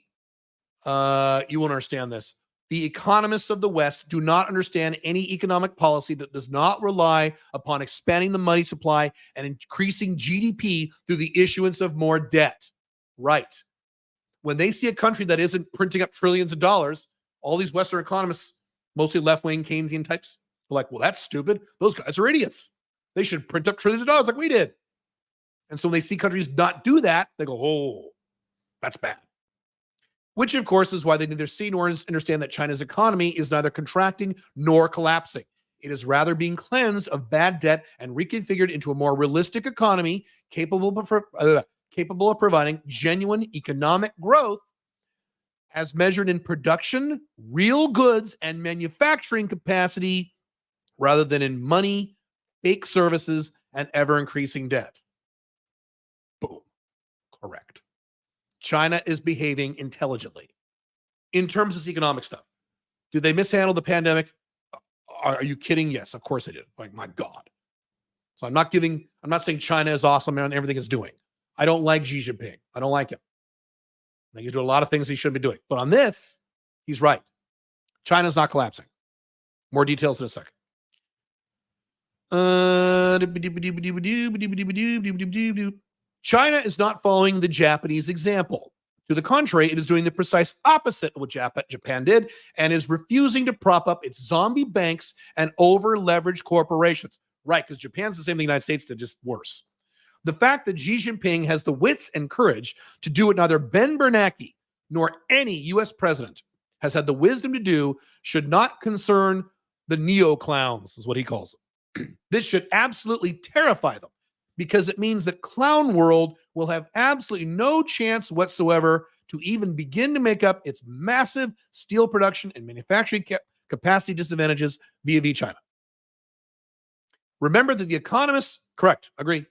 won't understand this. The economists of the West do not understand any economic policy that does not rely upon expanding the money supply and increasing GDP through the issuance of more debt. Right. When they see a country that isn't printing up trillions of dollars, all these Western economists, mostly left-wing Keynesian types, are like, well, that's stupid. Those guys are idiots. They should print up trillions of dollars like we did. And so when they see countries not do that, they go, oh, that's bad. Which, of course, is why they neither see nor understand that China's economy is neither contracting nor collapsing. It is rather being cleansed of bad debt and reconfigured into a more realistic economy capable of providing genuine economic growth as measured in production, real goods, and manufacturing capacity rather than in money, fake services, and ever-increasing debt. Boom. Correct. China is behaving intelligently in terms of this economic stuff. Did they mishandle the pandemic? Are you kidding? Yes, of course they did. Like, my God. So I'm not saying China is awesome and everything it's doing. I don't like Xi Jinping. I don't like him. I think he's doing a lot of things he shouldn't be doing. But on this, he's right. China's not collapsing. More details in a second. China is not following the Japanese example. To the contrary, it is doing the precise opposite of what Japan did and is refusing to prop up its zombie banks and over-leveraged corporations. Right, because Japan's the same thing the United States did, just worse. The fact that Xi Jinping has the wits and courage to do what neither Ben Bernanke nor any U.S. president has had the wisdom to do should not concern the neo-clowns, is what he calls them. This should absolutely terrify them because it means that clown world will have absolutely no chance whatsoever to even begin to make up its massive steel production and manufacturing capacity disadvantages vis-a-vis China. Remember that the economists, correct, agree.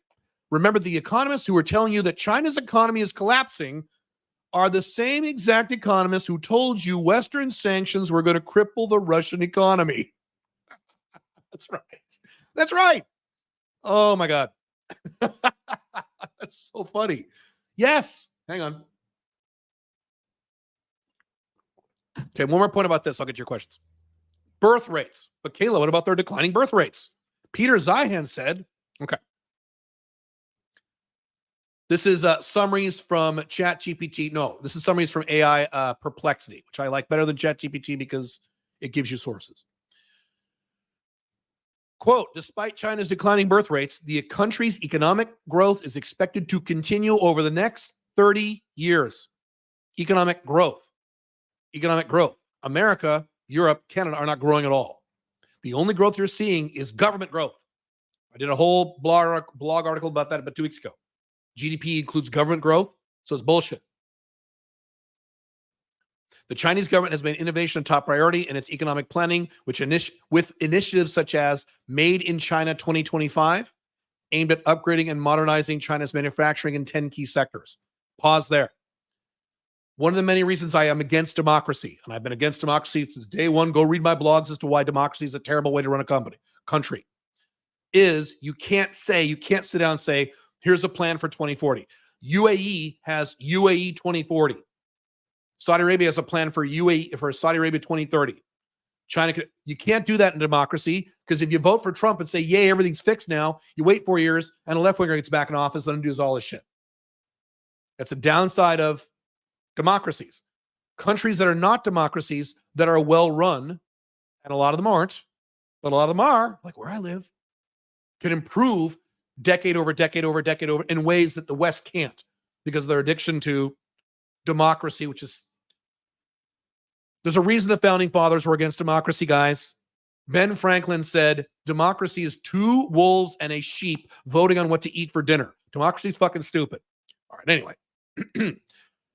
Remember the economists who are telling you that China's economy is collapsing are the same exact economists who told you Western sanctions were going to cripple the Russian economy. That's right. That's right. Oh my God. That's so funny. Yes. Hang on. Okay, one more point about this. I'll get your questions. Birth rates. But Kayla, what about their declining birth rates? Peter Zeihan said, okay. This is summaries from ChatGPT. No, this is summaries from AI Perplexity, which I like better than ChatGPT because it gives you sources. Quote, despite China's declining birth rates, the country's economic growth is expected to continue over the next 30 years. Economic growth. Economic growth. America, Europe, Canada are not growing at all. The only growth you're seeing is government growth. I did a whole blog article about that about 2 weeks ago. GDP includes government growth, so it's bullshit. The Chinese government has made innovation a top priority in its economic planning, with initiatives such as Made in China 2025, aimed at upgrading and modernizing China's manufacturing in 10 key sectors. Pause there. One of the many reasons I am against democracy, and I've been against democracy since day one, go read my blogs as to why democracy is a terrible way to run a country, is you can't sit down and say, here's a plan for 2040. UAE has UAE 2040. Saudi Arabia has a plan for Saudi Arabia 2030. You can't do that in democracy because if you vote for Trump and say, yay, everything's fixed now, you wait 4 years and a left winger gets back in office and undoes all this shit. That's a downside of democracies. Countries that are not democracies that are well run, and a lot of them aren't, but a lot of them are, like where I live, can improve decade over decade over decade over in ways that the West can't because of their addiction to democracy, which is, there's a reason the founding fathers were against democracy, guys. Ben Franklin said, democracy is 2 wolves and a sheep voting on what to eat for dinner. Democracy is fucking stupid. All right, anyway.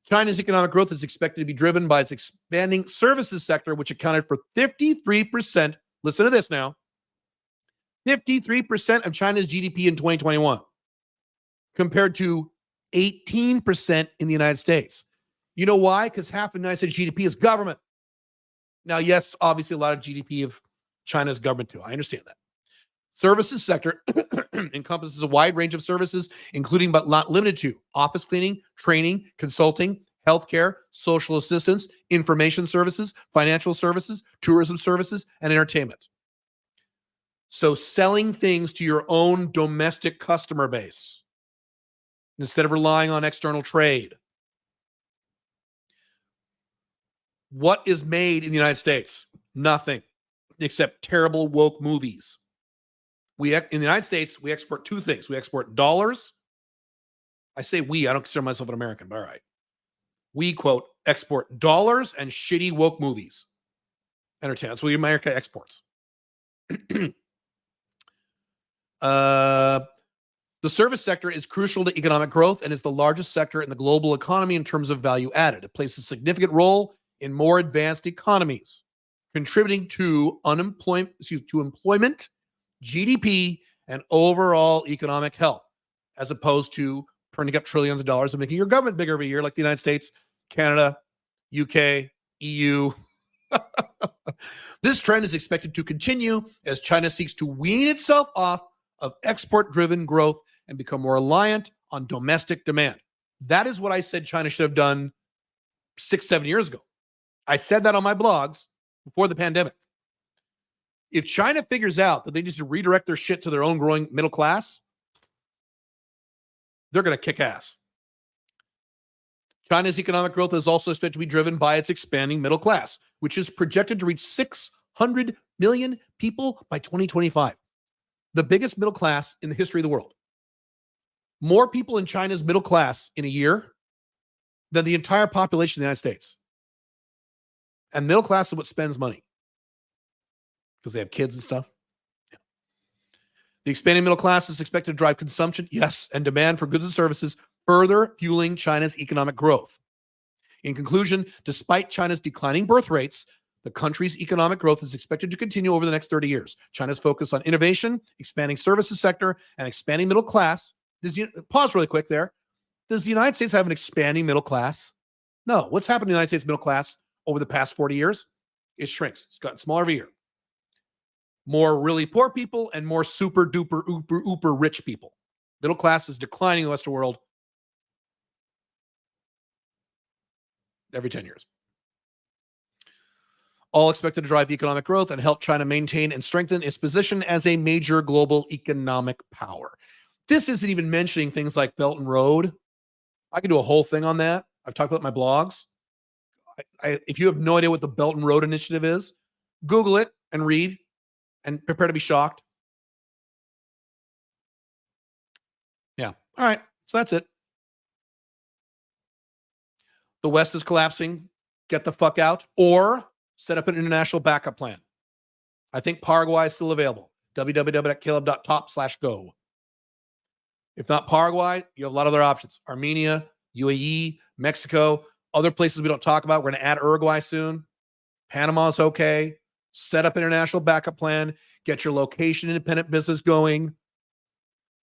China's economic growth is expected to be driven by its expanding services sector, which accounted for 53%. Listen to this now. 53% of China's GDP in 2021, compared to 18% in the United States. You know why? Because half of the United States GDP is government. Now, yes, obviously a lot of GDP of China is government too. I understand that. Services sector encompasses a wide range of services, including but not limited to office cleaning, training, consulting, healthcare, social assistance, information services, financial services, tourism services, and entertainment. So selling things to your own domestic customer base instead of relying on external trade. What is made in the United States? Nothing except terrible woke movies. In the United States, we export 2 things. We export dollars. I say we, I don't consider myself an American, but all right. We, quote, export dollars and shitty woke movies. Entertainment. That's what America exports. The service sector is crucial to economic growth and is the largest sector in the global economy in terms of value added. It plays a significant role in more advanced economies, contributing to employment, GDP, and overall economic health, as opposed to printing up trillions of dollars and making your government bigger every year, like the United States, Canada, UK, EU. This trend is expected to continue as China seeks to wean itself off of export-driven growth and become more reliant on domestic demand. That is what I said China should have done 6-7 years ago. I said that on my blogs before the pandemic. If China figures out that they need to redirect their shit to their own growing middle class, they're going to kick ass. China's economic growth is also expected to be driven by its expanding middle class, which is projected to reach 600 million people by 2025. The biggest middle class in the history of the world. More people in China's middle class in a year than the entire population of the United States. And middle class is what spends money because they have kids and stuff. Yeah. The expanding middle class is expected to drive consumption, yes, and demand for goods and services, further fueling China's economic growth. In conclusion, despite China's declining birth rates, the country's economic growth is expected to continue over the next 30 years. China's focus on innovation, expanding services sector, and expanding middle class. Pause really quick there. Does the United States have an expanding middle class? No. What's happened to the United States middle class over the past 40 years? It shrinks. It's gotten smaller every year. More really poor people and more super duper uber rich people. Middle class is declining in the Western world every 10 years. All expected to drive economic growth and help China maintain and strengthen its position as a major global economic power. This isn't even mentioning things like Belt and Road. I could do a whole thing on that. I've talked about my blogs. If you have no idea what the Belt and Road Initiative is, Google it and read and prepare to be shocked. Yeah. All right. So that's it. The West is collapsing. Get the fuck out or set up an international backup plan. I think Paraguay is still available. www.caleb.top/go. If not Paraguay, you have a lot of other options. Armenia, UAE, Mexico, other places we don't talk about. We're going to add Uruguay soon. Panama's okay. Set up an international backup plan. Get your location independent business going.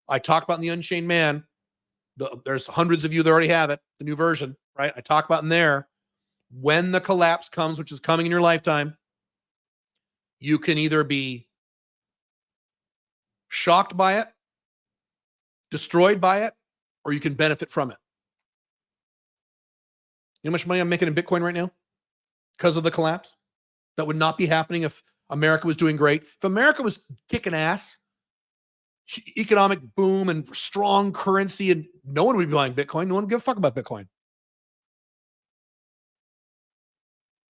I talked about in the Unchained Man. There's hundreds of you that already have it, the new version, right? I talk about in there. When the collapse comes, which is coming in your lifetime, you can either be shocked by it, destroyed by it, or you can benefit from it. You know how much money I'm making in Bitcoin right now because of the collapse? That would not be happening if America was doing great. If America was kicking ass, economic boom and strong currency, and no one would be buying Bitcoin. No one would give a fuck about Bitcoin.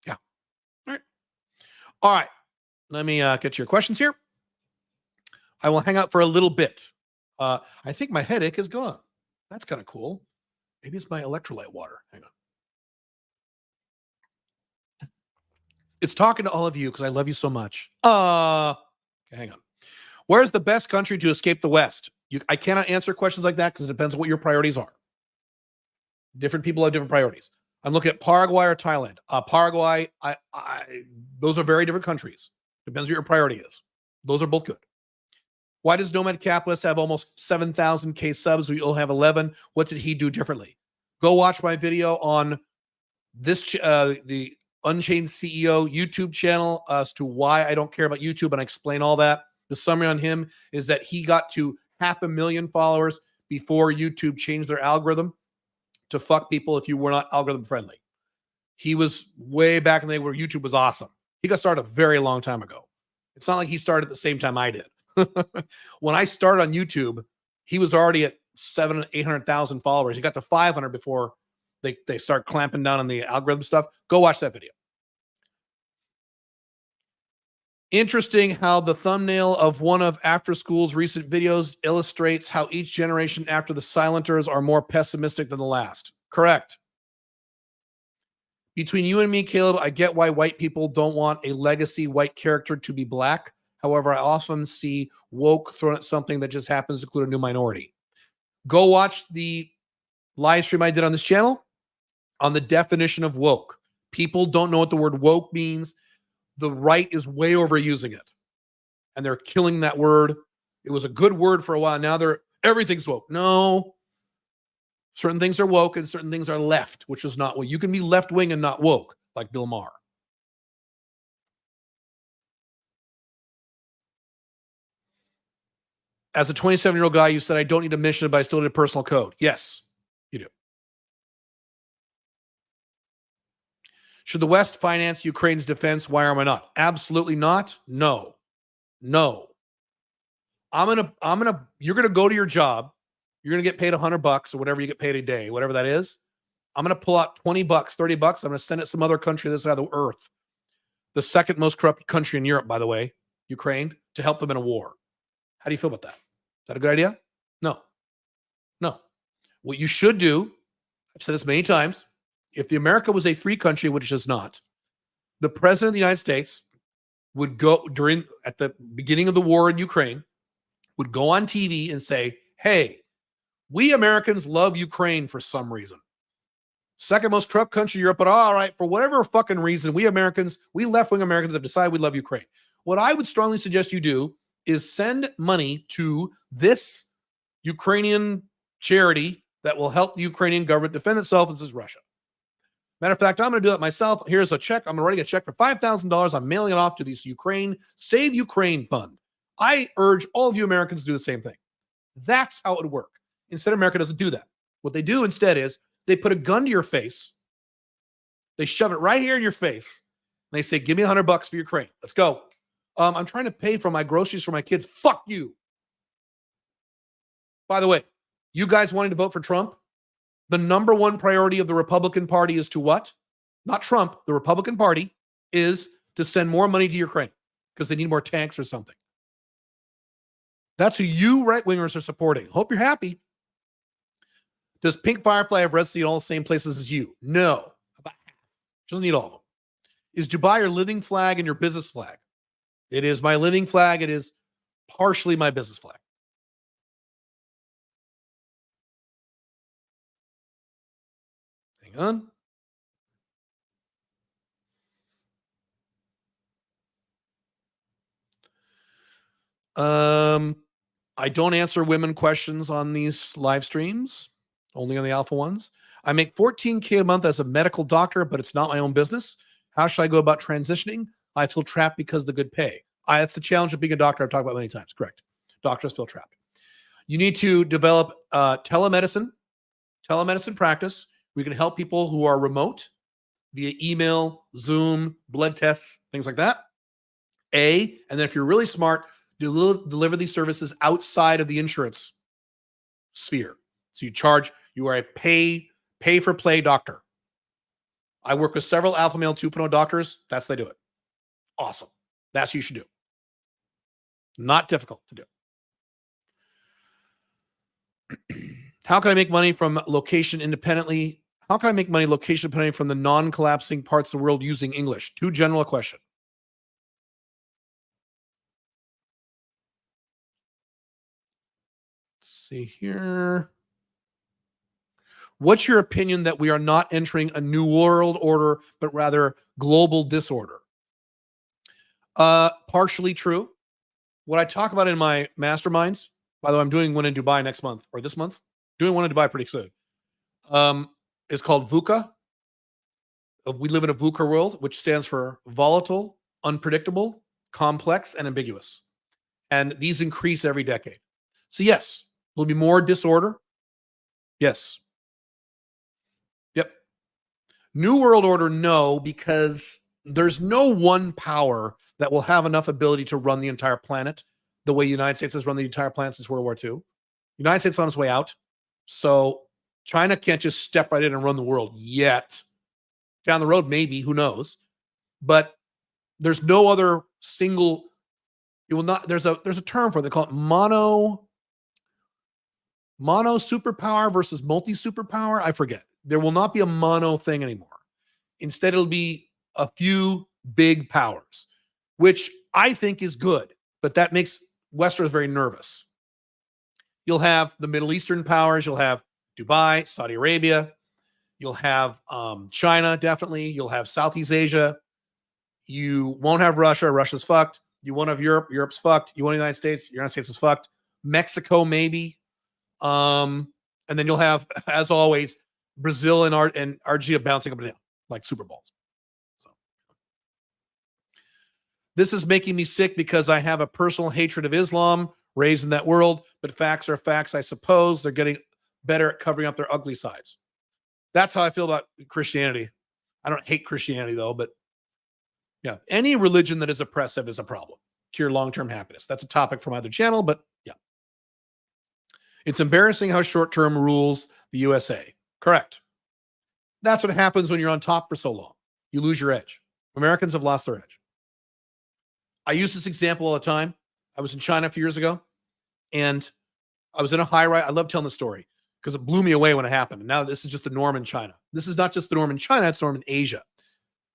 Yeah. All right. All right. Let me get to your questions here. I will hang out for a little bit. I think my headache is gone. That's kind of cool. Maybe it's my electrolyte water. Hang on. It's talking to all of you because I love you so much. Okay, hang on. Where's the best country to escape the West? I cannot answer questions like that because it depends on what your priorities are. Different people have different priorities. I'm looking at Paraguay or Thailand. Paraguay, those are very different countries. Depends what your priority is. Those are both good. Why does Nomad Capitalist have almost 7,000K subs? We all have 11. What did he do differently? Go watch my video on this, the Unchained CEO YouTube channel as to why I don't care about YouTube, and I explain all that. The summary on him is that he got to 500,000 followers before YouTube changed their algorithm to fuck people if you were not algorithm friendly. He was way back in the day where YouTube was awesome. He got started a very long time ago. It's not like he started at the same time I did. When I started on YouTube, he was already at 800,000 followers. He got to 500 before they start clamping down on the algorithm stuff. Go watch that video. Interesting how the thumbnail of one of After School's recent videos illustrates how each generation after the silenters are more pessimistic than the last. Correct. Between you and me, Caleb, I get why white people don't want a legacy white character to be black. However, I often see woke thrown at something that just happens to include a new minority. Go watch the live stream I did on this channel on the definition of woke. People don't know what the word woke means. The right is way overusing it. And they're killing that word. It was a good word for a while. Now everything's woke. No. Certain things are woke and certain things are left, which is not woke. You can be left-wing and not woke, like Bill Maher. As a 27-year-old guy, you said, I don't need a mission, but I still need a personal code. Yes, you do. Should the West finance Ukraine's defense? Why am I not? Absolutely not. No. You're gonna go to your job. You're gonna get paid $100 or whatever you get paid a day, whatever that is. I'm gonna pull out $20, $30. I'm gonna send it to some other country this side of the earth. The second most corrupt country in Europe, by the way, Ukraine, to help them in a war. How do you feel about that? Is that a good idea? No. What you should do, I've said this many times, if the America was a free country, which it is not, the president of the United States would go at the beginning of the war in Ukraine, would go on TV and say, hey, we Americans love Ukraine for some reason. Second most corrupt country in Europe, but all right, for whatever fucking reason, we left-wing Americans have decided we love Ukraine. What I would strongly suggest you do is send money to this Ukrainian charity that will help the Ukrainian government defend itself. This is Russia. Matter of fact, I'm going to do that myself. Here's a check. I'm writing a check for $5,000. I'm mailing it off to this Save Ukraine Fund. I urge all of you Americans to do the same thing. That's how it would work. Instead, America doesn't do that. What they do instead is they put a gun to your face. They shove it right here in your face. And they say, give me $100 for Ukraine. Let's go. I'm trying to pay for my groceries for my kids. Fuck you. By the way, you guys wanting to vote for Trump? The number one priority of the Republican Party is to what? Not Trump. The Republican Party is to send more money to Ukraine because they need more tanks or something. That's who you right-wingers are supporting. Hope you're happy. Does Pink Firefly have residency in all the same places as you? No. About half. She doesn't need all of them. Is Dubai your living flag and your business flag? It is my living flag. It is partially my business flag. Hang on. I don't answer women questions on these live streams, only on the alpha ones. I make $14K a month as a medical doctor, but it's not my own business. How should I go about transitioning? I feel trapped because of the good pay. That's the challenge of being a doctor I've talked about many times. Correct. Doctors feel trapped. You need to develop telemedicine practice. We can help people who are remote via email, Zoom, blood tests, things like that. And then if you're really smart, deliver these services outside of the insurance sphere. So you are a pay for play doctor. I work with several alpha male 2.0 doctors. That's how they do it. Awesome. That's what you should do. Not difficult to do. How can I make money from location independently? How can I make money location independently from the non-collapsing parts of the world using English? Too general a question. Let's see here. What's your opinion that we are not entering a new world order, but rather global disorder? Partially true. What I talk about in my masterminds, by the way, I'm doing one in Dubai next month or this month. Doing one in Dubai pretty soon. It's called VUCA. We live in a VUCA world, which stands for volatile, unpredictable, complex, and ambiguous. And these increase every decade. So yes, there'll be more disorder. Yes. Yep. New world order, no, because there's no one power that will have enough ability to run the entire planet the way the United States has run the entire planet since World War II. The United States is on its way out. So China can't just step right in and run the world yet. Down the road, maybe, who knows? But there's no other single. It will not. There's a term for it. They call it mono superpower versus multi superpower. I forget. There will not be a mono thing anymore. Instead, it'll be a few big powers, which I think is good. But that makes Westerners very nervous. You'll have the Middle Eastern powers. You'll have Dubai, Saudi Arabia. You'll have China, definitely. You'll have Southeast Asia. You won't have Russia. Russia's fucked. You won't have Europe. Europe's fucked. You want the United States. The United States is fucked. Mexico, maybe. And then you'll have, as always, Brazil and Argentina bouncing up and down like Super Bowls. So. This is making me sick because I have a personal hatred of Islam. raised in that world, but facts are facts, I suppose. They're getting better at covering up their ugly sides. That's how I feel about Christianity. I don't hate Christianity, though, but yeah, any religion that is oppressive is a problem to your long-term happiness. That's a topic from either channel, but yeah. It's embarrassing how short-term rules the USA. Correct. That's what happens when you're on top for so long. You lose your edge. Americans have lost their edge. I use this example all the time. I was in China a few years ago, and I was in a high-rise. I love telling the story because it blew me away when it happened. And now this is just the norm in China. This is not just the norm in China, it's the norm in Asia.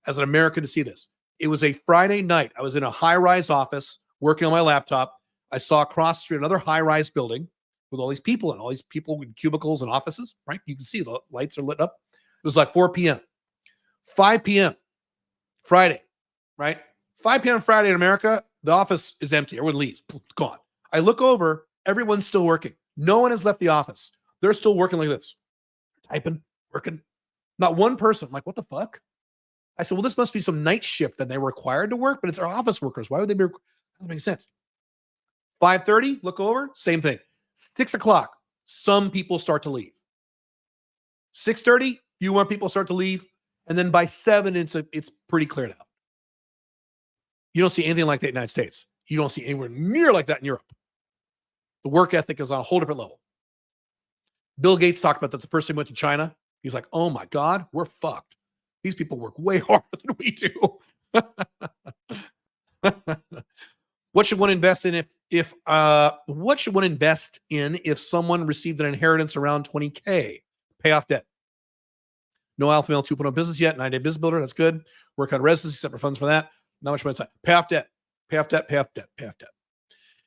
As an American to see this. It was a Friday night. I was in a high-rise office working on my laptop. I saw across the street another high-rise building with all these people in cubicles and offices, right? You can see the lights are lit up. It was like 4 p.m. 5 p.m. Friday, right? 5 p.m. Friday in America, the office is empty. Everyone leaves. Gone. I look over. Everyone's still working. No one has left the office. They're still working like this. Typing, working. Not one person. I'm like, what the fuck? I said, well, this must be some night shift that they were required to work, but it's our office workers. Why would they be? That doesn't make sense. 5:30, look over, same thing. 6 o'clock, some people start to leave. 6:30, few more people start to leave. And then by 7, it's pretty cleared out. You don't see anything like that in the United States. You don't see anywhere near like that in Europe. The work ethic is on a whole different level. Bill Gates talked about that the first time he went to China. He's like, oh my God, we're fucked. These people work way harder than we do. What should one invest in if someone received an inheritance around 20K? Pay off debt. No alpha male 2.0 business yet. 9-day business builder. That's good. Work on residency, separate funds for that. Not much money inside. Pay off debt. Pay off debt. Pay off debt. Pay off debt.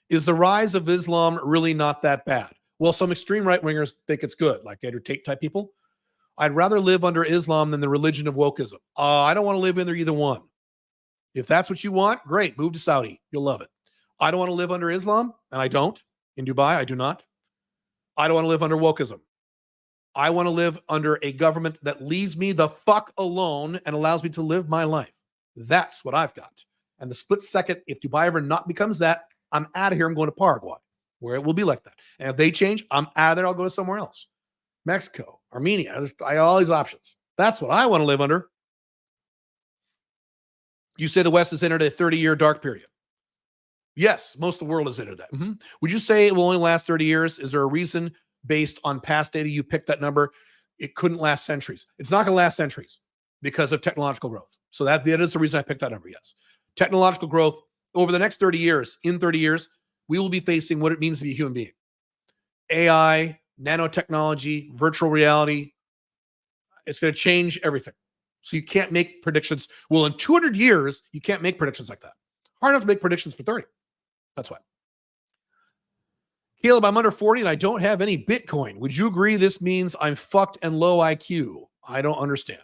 Is the rise of Islam really not that bad? Well, some extreme right-wingers think it's good, like Andrew Tate type people. I'd rather live under Islam than the religion of wokeism. I don't want to live under either one. If that's what you want, great. Move to Saudi. You'll love it. I don't want to live under Islam, and I don't. In Dubai, I do not. I don't want to live under wokeism. I want to live under a government that leaves me the fuck alone and allows me to live my life. That's what I've got. And the split second, if Dubai ever not becomes that, I'm out of here. I'm going to Paraguay, where it will be like that. And if they change, I'm out of there. I'll go to somewhere else. Mexico, Armenia. I got all these options. That's what I want to live under. You say the West has entered a 30-year dark period. Yes, most of the world has entered that. Mm-hmm. Would you say it will only last 30 years? Is there a reason based on past data you picked that number? It couldn't last centuries. It's not going to last centuries because of technological growth. So that is the reason I picked that number, yes. Technological growth over the next 30 years, in 30 years, we will be facing what it means to be a human being. AI, nanotechnology, virtual reality. It's going to change everything. So you can't make predictions. Well, in 200 years, you can't make predictions like that. Hard enough to make predictions for 30. That's why. Caleb, I'm under 40 and I don't have any Bitcoin. Would you agree this means I'm fucked and low IQ? I don't understand.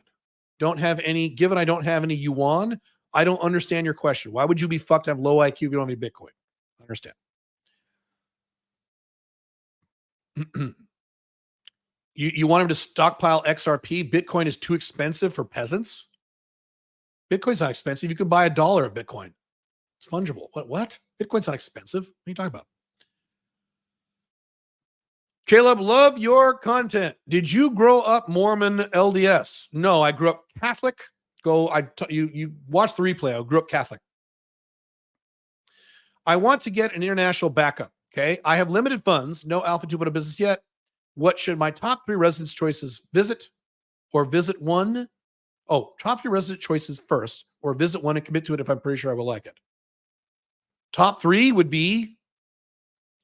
Given I don't have any yuan, I don't understand your question. Why would you be fucked and have low IQ if you don't have any Bitcoin? I understand. You want him to stockpile XRP? Bitcoin is too expensive for peasants? Bitcoin's not expensive. You can buy $1 of Bitcoin. It's fungible. What? Bitcoin's not expensive. What are you talking about? Caleb, love your content. Did you grow up Mormon LDS? No, I grew up Catholic. You watch the replay. I grew up Catholic. I want to get an international backup. Okay. I have limited funds, no Alpha 2.0 business yet. What should my top 3 residence choices visit or visit one? Oh, top 3 resident choices first or visit one and commit to it if I'm pretty sure I will like it. Top 3 would be,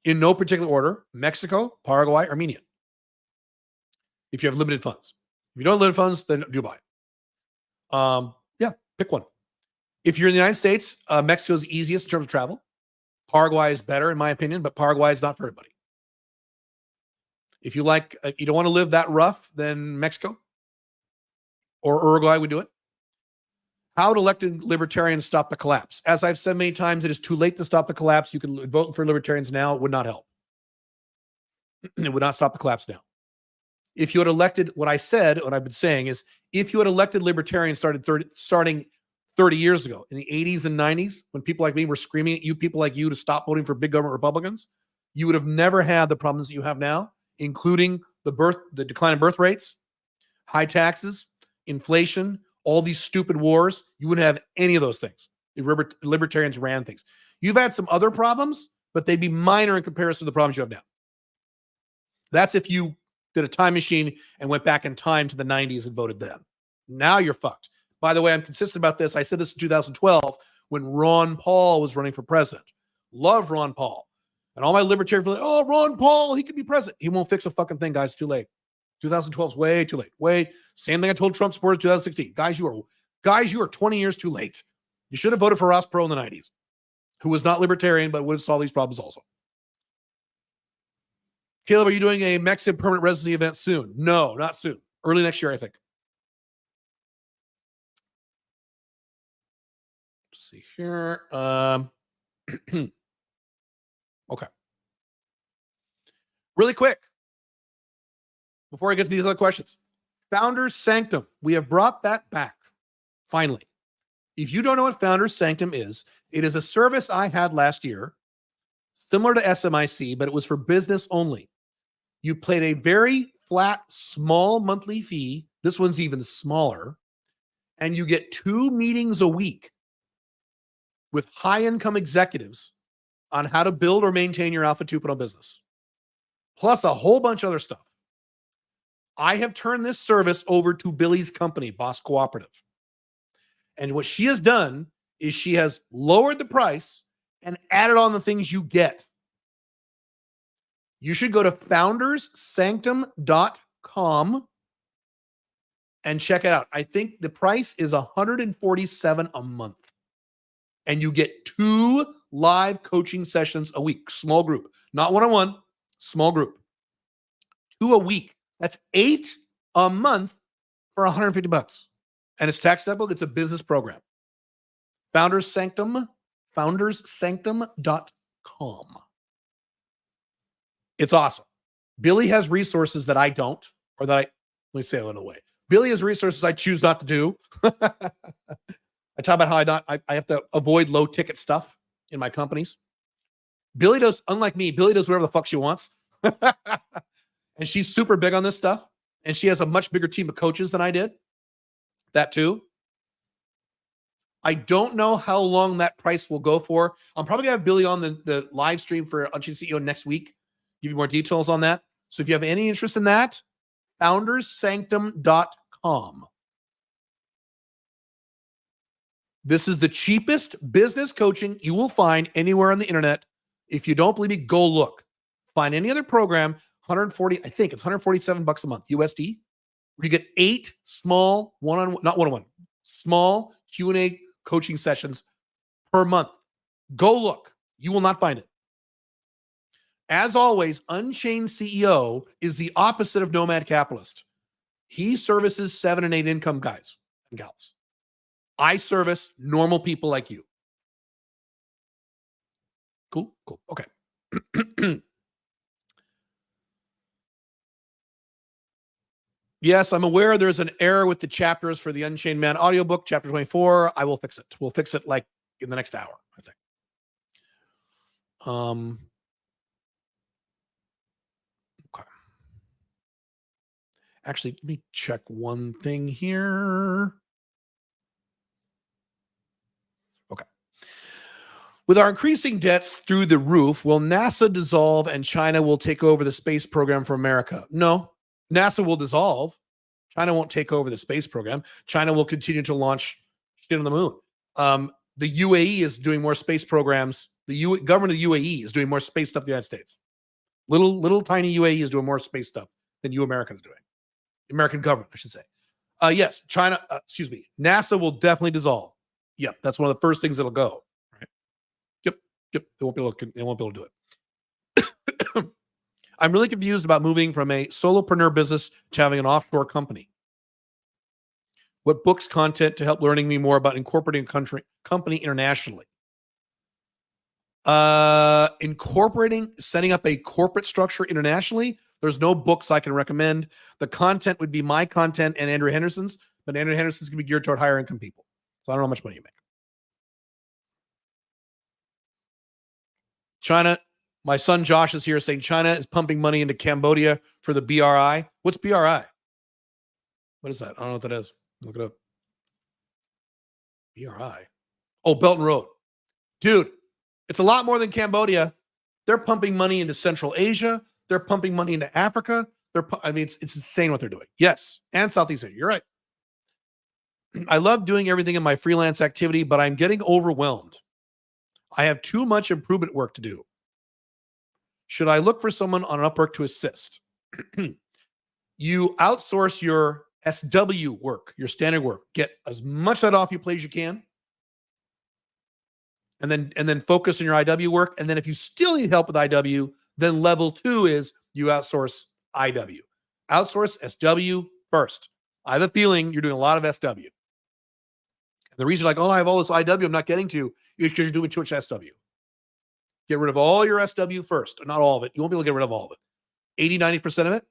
in no particular order, Mexico, Paraguay, Armenia. If you have limited funds. If you don't have limited funds, then Dubai. Yeah, pick one. If you're in the United States, Mexico is easiest in terms of travel. Paraguay is better, in my opinion, but Paraguay is not for everybody. If you don't want to live that rough, then Mexico or Uruguay would do it. How would elected libertarians stop the collapse? As I've said many times, it is too late to stop the collapse. You can vote for libertarians now. It would not help. It would not stop the collapse now. If you had elected, what I've been saying is, if you had elected libertarians starting 30 years ago, in the 80s and 90s, when people like me were screaming at you, people like you, to stop voting for big government Republicans, you would have never had the problems that you have now, including the decline in birth rates, high taxes, inflation, all these stupid wars. You wouldn't have any of those things. The libertarians ran things. You've had some other problems, but they'd be minor in comparison to the problems you have now. That's if you did a time machine and went back in time to the 90s and voted then. Now you're fucked. By the way, I'm consistent about this. I said this in 2012 when Ron Paul was running for president. Love Ron Paul. And all my libertarians were like, oh, Ron Paul, he could be president. He won't fix a fucking thing, guys. It's too late. 2012 is way too late. Wait, same thing I told Trump supporters in 2016. Guys, you are 20 years too late. You should have voted for Ross Perot in the 90s, who was not libertarian, but would have solved these problems also. Caleb, are you doing a Mexican permanent residency event soon? No, not soon. Early next year, I think. Let's see here. Okay. Really quick, before I get to these other questions. Founders Sanctum. We have brought that back, finally. If you don't know what Founders Sanctum is, it is a service I had last year, similar to SMIC, but it was for business only. You paid a very flat, small monthly fee. This one's even smaller. And you get 2 meetings a week with high-income executives on how to build or maintain your Alpha 2.0 business, plus a whole bunch of other stuff. I have turned this service over to Billy's company, Boss Cooperative. And what she has done is she has lowered the price and added on the things you get. You should go to founderssanctum.com and check it out. I think the price is $147 a month. And you get 2 live coaching sessions a week, small group, not one-on-one, small group. 2 a week. That's 8 a month for $150. And it's tax deductible. It's a business program. Founders Sanctum, founderssanctum.com. It's awesome. Billy has resources that I don't, or that let me say it a little way. Billy has resources I choose not to do. I talk about how I have to avoid low ticket stuff in my companies. Billy does, unlike me, Billy does whatever the fuck she wants. And she's super big on this stuff. And she has a much bigger team of coaches than I did. That too. I don't know how long that price will go for. I'm probably going to have Billy on the live stream for Unchained CEO next week. Give you more details on that. So if you have any interest in that, founderssanctum.com. This is the cheapest business coaching you will find anywhere on the internet. If you don't believe me, go look. Find any other program, I think it's $147 a month, USD, where you get 8 small small Q&A coaching sessions per month. Go look. You will not find it. As always, Unchained CEO is the opposite of Nomad Capitalist. He services 7 and 8 income guys and gals. I service normal people like you. Cool. Okay. Yes, I'm aware there's an error with the chapters for the Unchained Man audiobook, chapter 24. I will fix it. We'll fix it like in the next hour, I think. Okay. Actually, let me check one thing here. Okay. With our increasing debts through the roof, will NASA dissolve and China will take over the space program for America? No. NASA will dissolve. China won't take over the space program. China will continue to launch shit on the moon. The UAE is doing more space programs. The government of the UAE is doing more space stuff than the United States. Little tiny UAE is doing more space stuff than you Americans are doing. American government, I should say. Yes, NASA will definitely dissolve. Yep, that's one of the first things that'll go. Right? Yep. They won't be able to do it. I'm really confused about moving from a solopreneur business to having an offshore company. What books, content to help learning me more about incorporating a company internationally? Setting up a corporate structure internationally, there's no books I can recommend. The content would be my content and Andrew Henderson's, but Andrew Henderson's going to be geared toward higher income people. So I don't know how much money you make. China, My son Josh is here saying China is pumping money into Cambodia for the BRI. What's BRI? What is that? I don't know what that is. Look it up. BRI. Oh, Belt and Road. Dude, it's a lot more than Cambodia. They're pumping money into Central Asia. They're pumping money into Africa. It's insane what they're doing. Yes, and Southeast Asia. You're right. I love doing everything in my freelance activity, but I'm getting overwhelmed. I have too much improvement work to do. Should I look for someone on Upwork to assist? You outsource your SW work, your standard work. Get as much of that off your plate as you can. And then focus on your IW work. And then if you still need help with IW, then level 2 is you outsource IW. Outsource SW first. I have a feeling you're doing a lot of SW. And the reason you're like, oh, I have all this IW I'm not getting to is because you're doing too much SW. Get rid of all your SW first. Not all of it. You won't be able to get rid of all of it. 80, 90% of it.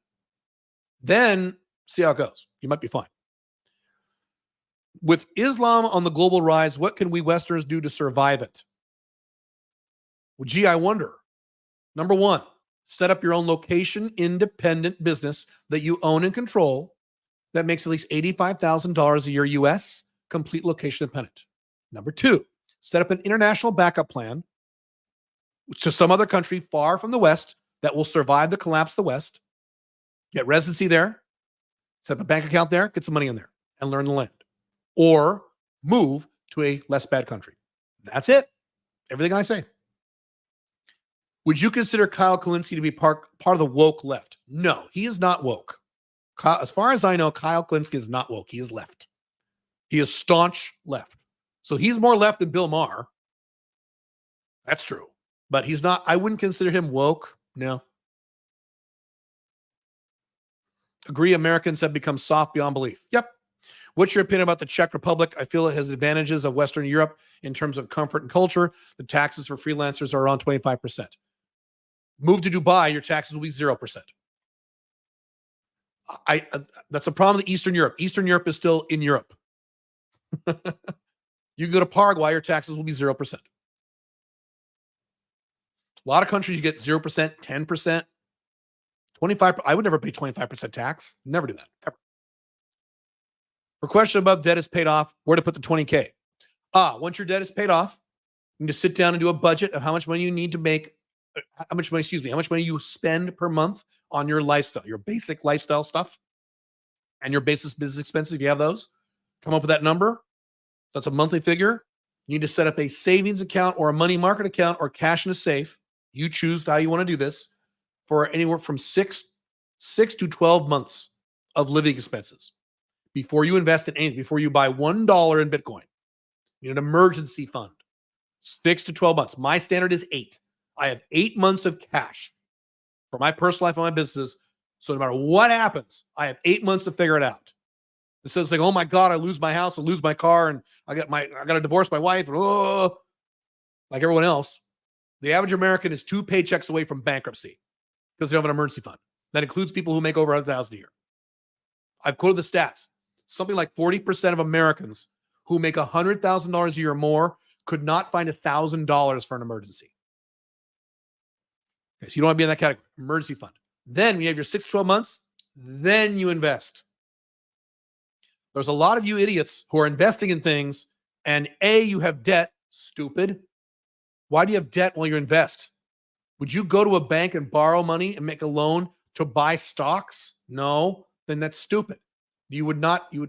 Then see how it goes. You might be fine. With Islam on the global rise, what can we Westerners do to survive it? Well, gee, I wonder. Number 1, set up your own location-independent business that you own and control that makes at least $85,000 a year US, complete location independent. Number 2, set up an international backup plan to some other country far from the West that will survive the collapse of the West. Get residency there, set up a bank account there, get some money in there, and learn the land. Or move to a less bad country. That's it. Everything I say. Would you consider Kyle Kalinske to be part of the woke left? No, he is not woke. As far as I know, Kyle Kalinske is not woke. He is left. He is staunch left. So he's more left than Bill Maher. That's true. But he's not, I wouldn't consider him woke. No. Agree Americans have become soft beyond belief. Yep. What's your opinion about the Czech Republic? I feel it has advantages of Western Europe in terms of comfort and culture. The taxes for freelancers are around 25%. Move to Dubai, your taxes will be 0%. That's a problem with Eastern Europe. Eastern Europe is still in Europe. You can go to Paraguay, your taxes will be 0%. A lot of countries you get 0%, 10%, 25%. I would never pay 25% tax. Never do that, ever. For question about debt is paid off, where to put the 20K? Once your debt is paid off, you need to sit down and do a budget of how much money you need to make, how much money you spend per month on your lifestyle, your basic lifestyle stuff, and your basic business expenses, if you have those. Come up with that number. That's a monthly figure. You need to set up a savings account or a money market account or cash in a safe. You choose how you want to do this for anywhere from 6 to 12 months of living expenses. Before you invest in anything, before you buy $1 in Bitcoin, you need an emergency fund. 6 to 12 months. My standard is 8. I have 8 months of cash for my personal life and my business. So no matter what happens, I have 8 months to figure it out. So it's like, oh my God, I lose my house, I lose my car, and I got to divorce my wife, and like everyone else. The average American is 2 paychecks away from bankruptcy because they don't have an emergency fund. That includes people who make over $100,000 a year. I've quoted the stats. Something like 40% of Americans who make $100,000 a year or more could not find $1,000 for an emergency. Okay, so you don't want to be in that category. Emergency fund. Then when you have your 6 to 12 months, then you invest. There's a lot of you idiots who are investing in things, and you have debt. Stupid. Why do you have debt while you invest? Would you go to a bank and borrow money and make a loan to buy stocks? No, then that's stupid. You would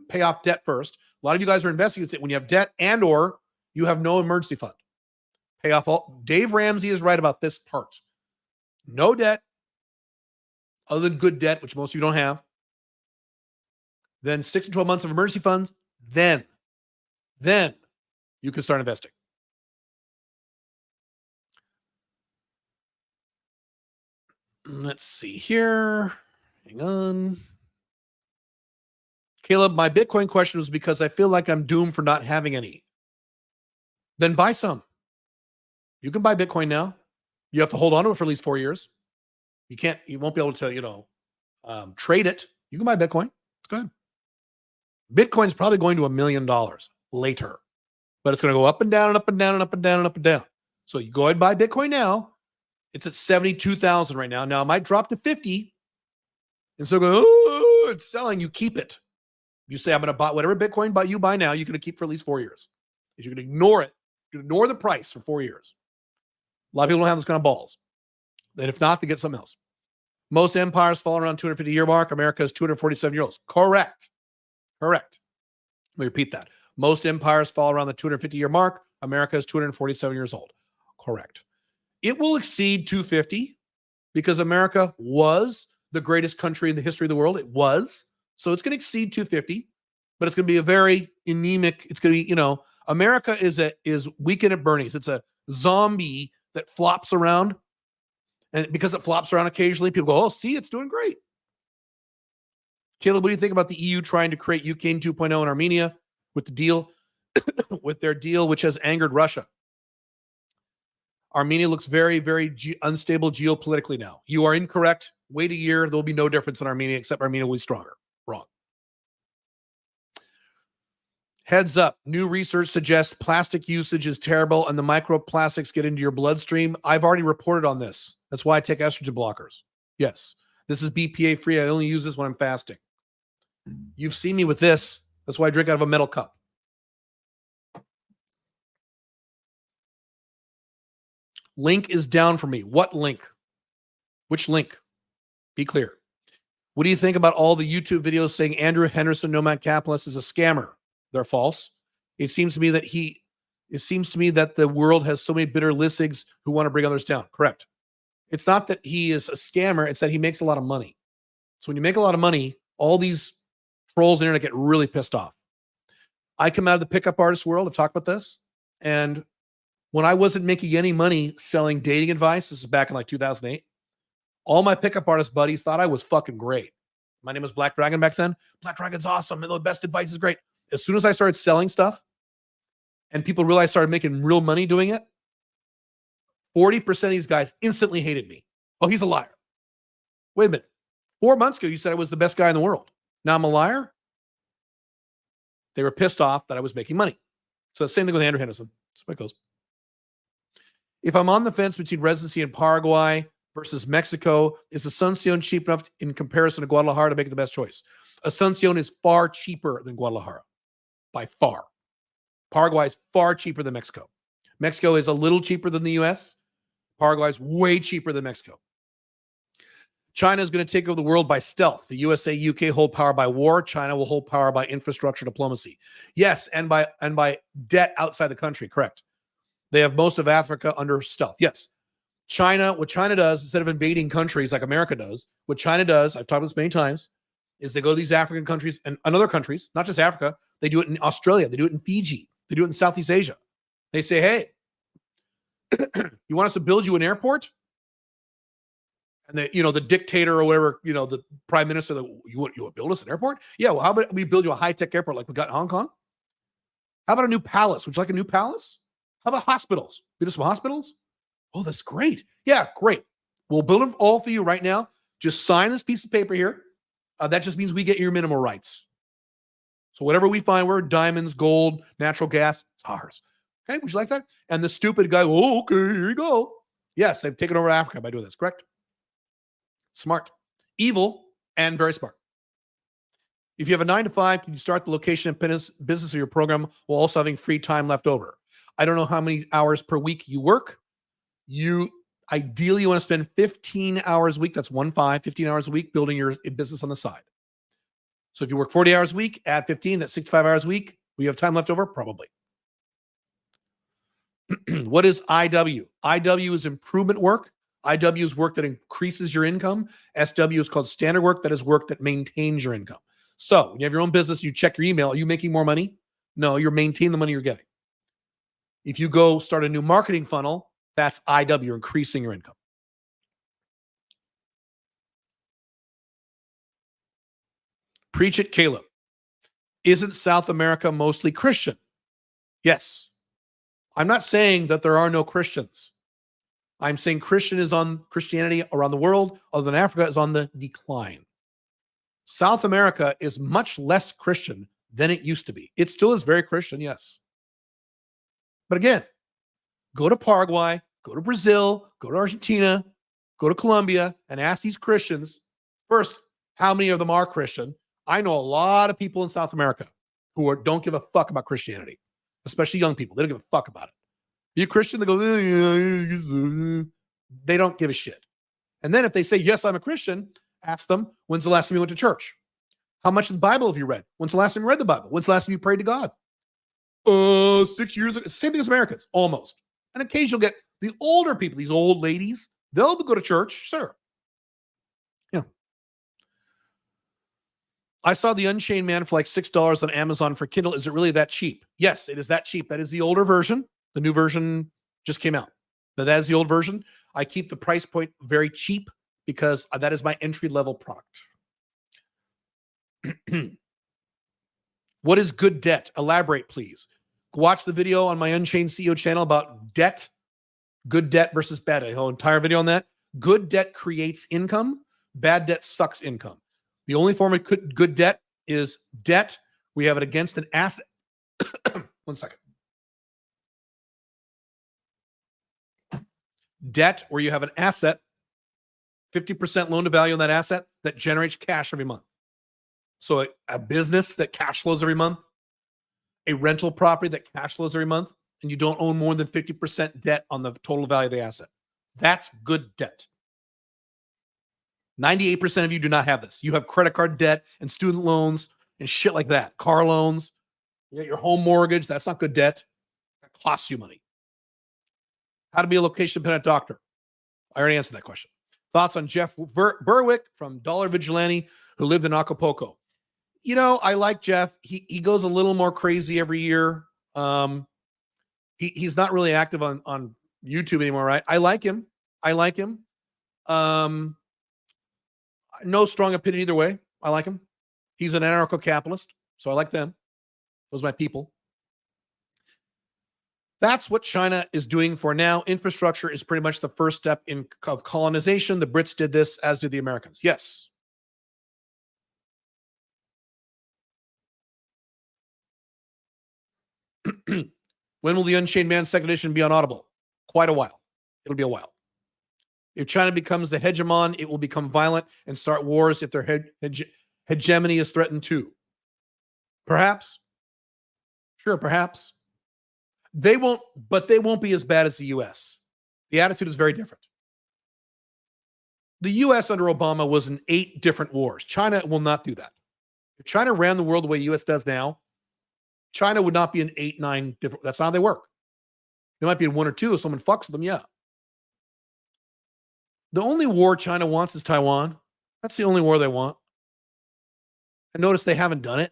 pay off debt first. A lot of you guys are investing when you have debt and or you have no emergency fund. Pay off all. Dave Ramsey is right about this part. No debt, other than good debt, which most of you don't have. Then 6 to 12 months of emergency funds. Then you can start investing. Let's see here. Hang on. Caleb, my Bitcoin question was because I feel like I'm doomed for not having any. Then buy some. You can buy Bitcoin now. You have to hold on to it for at least 4 years. You won't be able to, trade it. You can buy Bitcoin. It's good. Bitcoin's probably going to $1 million later, but it's going to go up and down and up and down and up and down and up and down. So you go ahead and buy Bitcoin now. It's at 72,000 right now. Now it might drop to 50. And so go, oh, it's selling. You keep it. You say, I'm going to buy whatever Bitcoin you buy now, you're going to keep for at least 4 years. You're going to ignore it. You ignore the price for 4 years. A lot of people don't have this kind of balls. And if not, they get something else. Most empires fall around 250-year mark. America is 247 years old. Correct. Let me repeat that. Most empires fall around the 250-year mark. America is 247 years old. Correct. It will exceed 250 because America was the greatest country in the history of the world. It was. So it's going to exceed 250, but it's going to be a very anemic. It's going to be, America is Weekend at Bernie's. It's a zombie that flops around. And because it flops around occasionally, people go, oh, see, it's doing great. Caleb, what do you think about the EU trying to create Unchained 2.0 in Armenia with the deal, with their deal, which has angered Russia? Armenia looks very, very unstable geopolitically now. You are incorrect. Wait a year. There will be no difference in Armenia, except Armenia will be stronger. Wrong. Heads up. New research suggests plastic usage is terrible and the microplastics get into your bloodstream. I've already reported on this. That's why I take estrogen blockers. Yes. This is BPA free. I only use this when I'm fasting. You've seen me with this. That's why I drink out of a metal cup. Link is down for me. What link? Which link? Be clear. What do you think about all the YouTube videos saying Andrew Henderson, Nomad Capitalist, is a scammer? They're false. It seems to me that the world has so many bitter listigs who want to bring others down. Correct. It's not that he is a scammer. It's that he makes a lot of money. So when you make a lot of money, all these trolls on the internet get really pissed off. I come out of the pickup artist world. I've talked about this. And when I wasn't making any money selling dating advice, this is back in like 2008, all my pickup artist buddies thought I was fucking great. My name was Black Dragon back then. Black Dragon's awesome. The best advice is great. As soon as I started selling stuff and people realized I started making real money doing it, 40% of these guys instantly hated me. Oh, he's a liar. Wait a minute. 4 months ago, you said I was the best guy in the world. Now I'm a liar? They were pissed off that I was making money. So the same thing with Andrew Henderson. That's what it goes. If I'm on the fence between residency in Paraguay versus Mexico, is Asuncion cheap enough in comparison to Guadalajara to make the best choice? Asuncion is far cheaper than Guadalajara. By far. Paraguay is far cheaper than Mexico. Mexico is a little cheaper than the US. Paraguay is way cheaper than Mexico. China is going to take over the world by stealth. The USA, UK hold power by war. China will hold power by infrastructure diplomacy. Yes, and by debt outside the country. Correct. They have most of Africa under stealth. Yes. China, what China does, instead of invading countries like America does, what China does, I've talked about this many times, is they go to these African countries and other countries, not just Africa. They do it in Australia. They do it in Fiji. They do it in Southeast Asia. They say, hey, you want us to build you an airport? And the dictator or whatever, the prime minister, you want to build us an airport? Yeah, well, how about we build you a high-tech airport like we got in Hong Kong? How about a new palace? Would you like a new palace? How about hospitals? Build us some hospitals? Oh, that's great. Yeah, great. We'll build them all for you right now. Just sign this piece of paper here. That just means we get your minimal rights. So whatever we find, we're diamonds, gold, natural gas, it's ours. Okay, would you like that? And the stupid guy, oh, okay, here you go. Yes, they've taken over Africa by doing this, correct? Smart. Evil and very smart. If you have a 9 to 5, can you start the location and business of your program while also having free time left over? I don't know how many hours per week you work. You ideally want to spend 15 hours a week. That's 15 hours a week building your business on the side. So if you work 40 hours a week, add 15, that's 65 hours a week. Will you have time left over? Probably. What is IW? IW is improvement work. IW is work that increases your income. SW is called standard work. That is work that maintains your income. So when you have your own business, you check your email. Are you making more money? No, you're maintaining the money you're getting. If you go start a new marketing funnel, that's IW, you're increasing your income. Preach it, Caleb. Isn't South America mostly Christian? Yes. I'm not saying that there are no Christians. I'm saying Christianity around the world, other than Africa, is on the decline. South America is much less Christian than it used to be. It still is very Christian, yes. But again, go to Paraguay, go to Brazil, go to Argentina, go to Colombia, and ask these Christians, first, how many of them are Christian? I know a lot of people in South America who don't give a fuck about Christianity, especially young people. They don't give a fuck about it. Are you Christian? They go, yeah. They don't give a shit. And then if they say, yes, I'm a Christian, ask them, when's the last time you went to church? How much of the Bible have you read? When's the last time you read the Bible? When's the last time you prayed to God? 6 years ago. Same thing as Americans, almost. And occasionally you'll get the older people, these old ladies, they'll go to church, sure. Yeah. I saw the Unchained Man for like $6 on Amazon for Kindle. Is it really that cheap? Yes, it is that cheap. That is the older version. The new version just came out. But that is the old version. I keep the price point very cheap because that is my entry-level product. What is good debt? Elaborate, please. Watch the video on my Unchained CEO channel about debt, good debt versus bad debt. A whole entire video on that. Good debt creates income. Bad debt sucks income. The only form of good debt is debt. We have it against an asset. 1 second. Debt where you have an asset, 50% loan to value on that asset that generates cash every month. So a business that cash flows every month, a rental property that cash flows every month, and you don't own more than 50% debt on the total value of the asset. That's good debt. 98% of you do not have this. You have credit card debt and student loans and shit like that. Car loans, you got your home mortgage. That's not good debt. That costs you money. How to be a location-dependent doctor. I already answered that question. Thoughts on Jeff Berwick from Dollar Vigilante, who lived in Acapulco. You know, I like Jeff. He goes a little more crazy every year. He's not really active on YouTube anymore, right? I like him. No strong opinion either way. I like him. He's an anarcho-capitalist, so I like them. Those are my people. That's what China is doing for now. Infrastructure is pretty much the first step of colonization. The Brits did this, as did the Americans. Yes. When will the Unchained Man second edition be on Audible? Quite a while. It'll be a while. If China becomes the hegemon, it will become violent and start wars if their hegemony is threatened too. Perhaps. Sure, perhaps. They won't be as bad as the U.S. The attitude is very different. The U.S. under Obama was in 8 different wars. China will not do that. If China ran the world the way the U.S. does now, China would not be in 8, 9 different. That's not how they work. They might be in 1 or 2 if someone fucks with them, yeah. The only war China wants is Taiwan. That's the only war they want. And notice they haven't done it.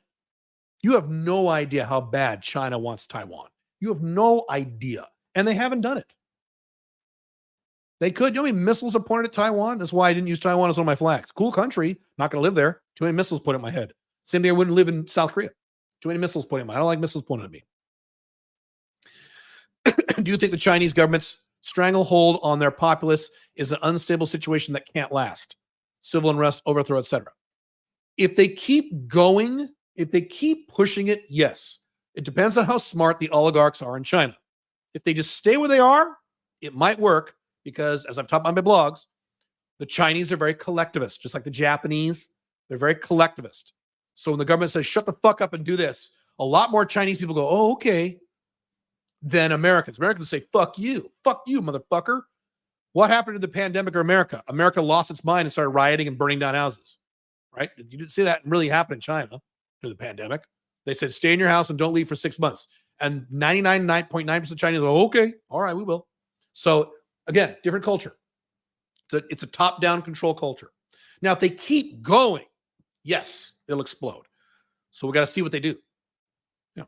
You have no idea how bad China wants Taiwan. You have no idea. And they haven't done it. They could. You know how many missiles are pointed at Taiwan? That's why I didn't use Taiwan as one of my flags. Cool country. Not going to live there. Too many missiles pointed at my head. Same day I wouldn't live in South Korea. Too many missiles pointed at me. I don't like missiles pointed at me. Do you think the Chinese government's stranglehold on their populace is an unstable situation that can't last? Civil unrest, overthrow, etc. If they keep going, if they keep pushing it, yes. It depends on how smart the oligarchs are in China. If they just stay where they are, it might work because, as I've taught on my blogs, the Chinese are very collectivist, just like the Japanese. They're very collectivist. So when the government says, shut the fuck up and do this, a lot more Chinese people go, oh, okay, than Americans. Americans say, fuck you, motherfucker. What happened to the pandemic or America? America lost its mind and started rioting and burning down houses, right? You didn't see that really happen in China through the pandemic. They said, stay in your house and don't leave for 6 months. And 99.9% of Chinese go, okay, all right, we will. So again, different culture. It's a top-down control culture. Now, if they keep going, yes, it'll explode. So we got to see what they do. Yeah.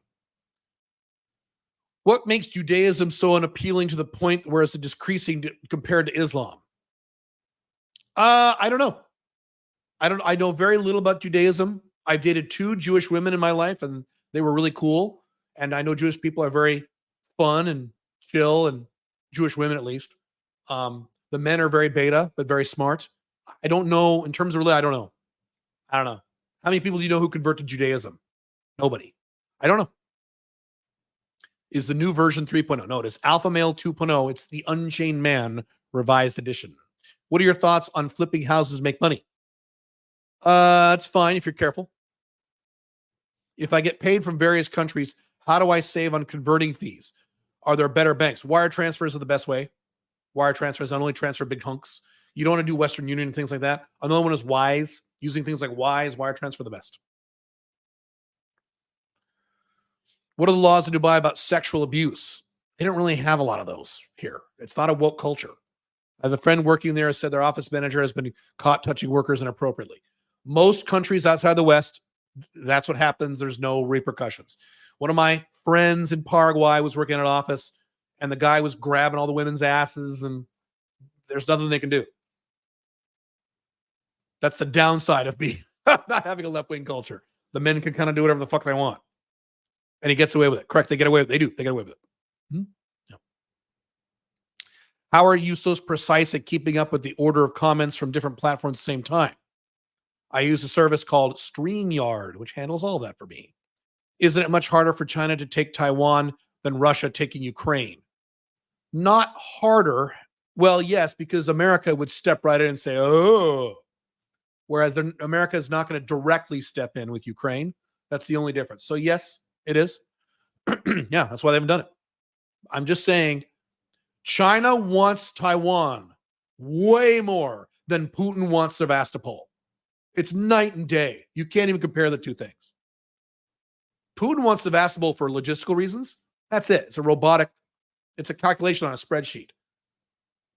What makes Judaism so unappealing to the point where it's decreasing compared to Islam? I don't know. I know very little about Judaism. I've dated 2 Jewish women in my life, and they were really cool. And I know Jewish people are very fun and chill, and Jewish women at least. The men are very beta, but very smart. I don't know. In terms of religion, I don't know. How many people do you know who convert to Judaism? Nobody. I don't know. is the new version 3.0. No, it is Alpha Male 2.0. It's the Unchained Man revised edition. What are your thoughts on flipping houses to make money? It's fine if you're careful. If I get paid from various countries, how do I save on converting fees? Are there better banks? Wire transfers are the best way. Wire transfers not only transfer big hunks. You don't want to do Western Union and things like that. Another one is Wise. Using things like Wise, wire transfer the best. What are the laws in Dubai about sexual abuse? They don't really have a lot of those here. It's not a woke culture. I have a friend working there who said their office manager has been caught touching workers inappropriately. Most countries outside the West, that's what happens. There's no repercussions. One of my friends in Paraguay was working in an office, and the guy was grabbing all the women's asses, and there's nothing they can do. That's the downside of being not having a left-wing culture. The men can kind of do whatever the fuck they want. And he gets away with it. Correct. They get away with it. They do. They get away with it. Yeah. How are you so precise at keeping up with the order of comments from different platforms at the same time? I use a service called StreamYard, which handles all of that for me. Isn't it much harder for China to take Taiwan than Russia taking Ukraine? Not harder. Well, yes, because America would step right in and say, oh, whereas America is not going to directly step in with Ukraine. That's the only difference. So yes, it is. Yeah, that's why they haven't done it. I'm just saying China wants Taiwan way more than Putin wants Sevastopol. It's night and day. You can't even compare the two things. Putin wants Sevastopol for logistical reasons. That's it. It's a robotic, it's a calculation on a spreadsheet.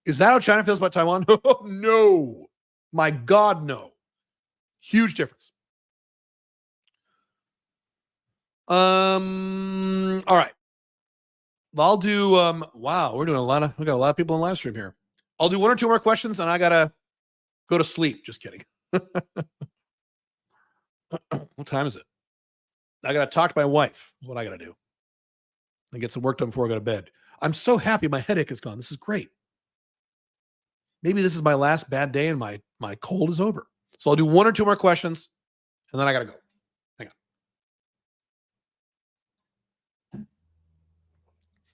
Is that how China feels about Taiwan? No. My God, no. Huge difference. All right. I'll do wow, we got a lot of people on live stream here. I'll do one or two more questions and I gotta go to sleep. Just kidding. What time is it? I gotta talk to my wife. Is what I gotta do. And get some work done before I go to bed. I'm so happy my headache is gone. This is great. Maybe this is my last bad day and my cold is over. So I'll do one or two more questions and then I gotta go. Hang on.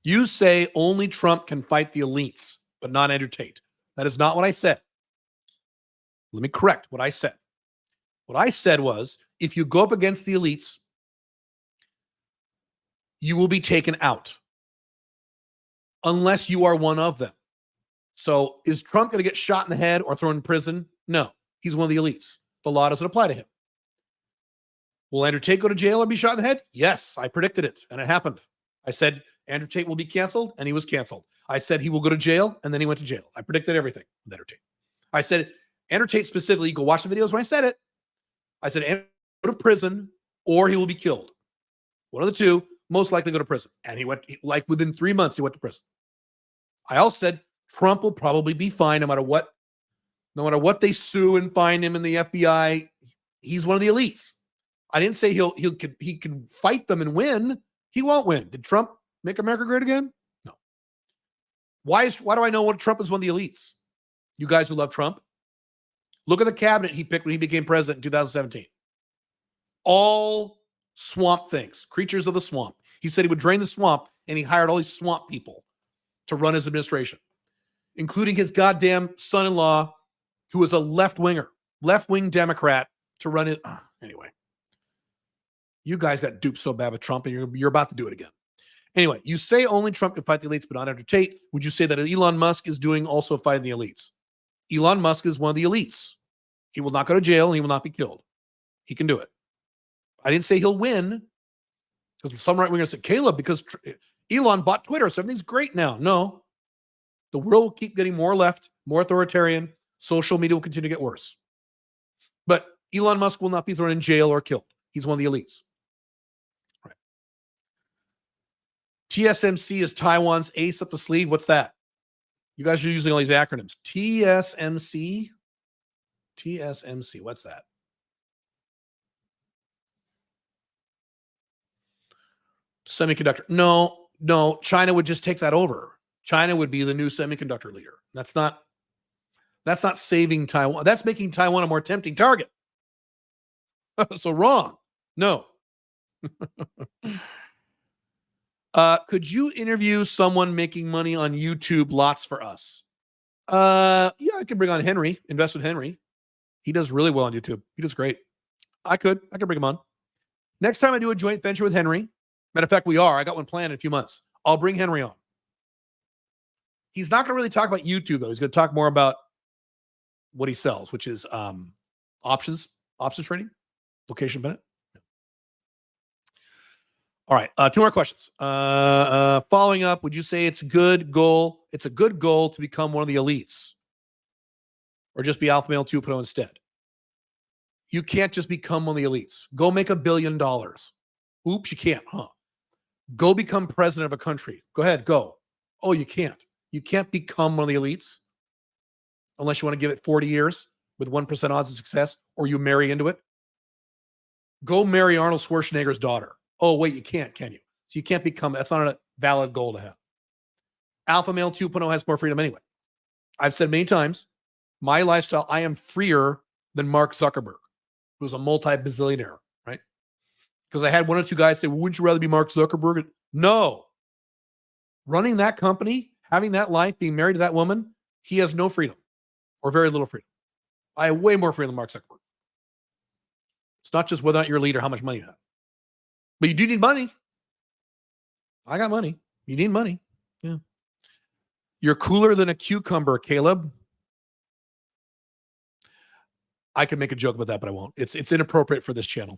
You say only Trump can fight the elites, but not Andrew Tate. That is not what I said. Let me correct what I said. What I said was, if you go up against the elites, you will be taken out unless you are one of them. So is Trump going to get shot in the head or thrown in prison? No, he's one of the elites. The law doesn't apply to him. Will Andrew Tate go to jail or be shot in the head? Yes, I predicted it, and it happened. I said Andrew Tate will be canceled, and he was canceled. I said he will go to jail, and then he went to jail. I predicted everything with Andrew Tate. I said Andrew Tate specifically, you go watch the videos when I said it. I said Andrew go to prison or he will be killed. One of the two, most likely go to prison. And he went, like within 3 months, he went to prison. I also said Trump will probably be fine no matter what they sue and fine him in the FBI. He's one of the elites. I didn't say he can fight them and win. He won't win. Did Trump make America great again? No. Why do I know what Trump is one of the elites? You guys who love Trump, look at the cabinet he picked when he became president in 2017. All swamp things, creatures of the swamp. He said he would drain the swamp, and he hired all these swamp people to run his administration, including his goddamn son-in-law, who was a left-wing Democrat, to run it. Anyway, you guys got duped so bad with Trump, and you're about to do it again. Anyway, you say only Trump can fight the elites, but not Andrew Tate. Would you say that Elon Musk is doing also fighting the elites? Elon Musk is one of the elites. He will not go to jail, and he will not be killed. He can do it. I didn't say he'll win, because some right-wingers said, Caleb, because Elon bought Twitter, so everything's great now. No. The world will keep getting more left, more authoritarian. Social media will continue to get worse. But Elon Musk will not be thrown in jail or killed. He's one of the elites. Right. TSMC is Taiwan's ace up the sleeve. What's that? You guys are using all these acronyms. TSMC? TSMC. What's that? Semiconductor. No. China would just take that over. China would be the new semiconductor leader. That's not saving Taiwan. That's making Taiwan a more tempting target. So wrong. No. Could you interview someone making money on YouTube lots for us? Yeah, I could bring on Henry, invest with Henry. He does really well on YouTube. He does great. I could bring him on. Next time I do a joint venture with Henry, matter of fact, we are. I got one planned in a few months. I'll bring Henry on. He's not going to really talk about YouTube, though. He's going to talk more about what he sells, which is options trading, location dependent. All right, two more questions. Following up, would you say it's a good goal? It's a good goal to become one of the elites, or just be Alpha Male 2.0 instead? You can't just become one of the elites. Go make $1 billion. Oops, you can't, huh? Go become president of a country. Go ahead, go. Oh, you can't. You can't become one of the elites unless you want to give it 40 years with 1% odds of success, or you marry into it. Go marry Arnold Schwarzenegger's daughter. Oh, wait, you can't, can you? So you can't become, that's not a valid goal to have. Alpha Male 2.0 has more freedom anyway. I've said many times, my lifestyle, I am freer than Mark Zuckerberg, who's a multi-bazillionaire, right? Because I had one or two guys say, well, wouldn't you rather be Mark Zuckerberg? No. Running that company, having that life, being married to that woman, he has no freedom or very little freedom. I have way more freedom than Mark Zuckerberg. It's not just whether or not you're a leader, how much money you have. But you do need money. I got money. You need money. Yeah. You're cooler than a cucumber, Caleb. I could make a joke about that, but I won't. It's inappropriate for this channel.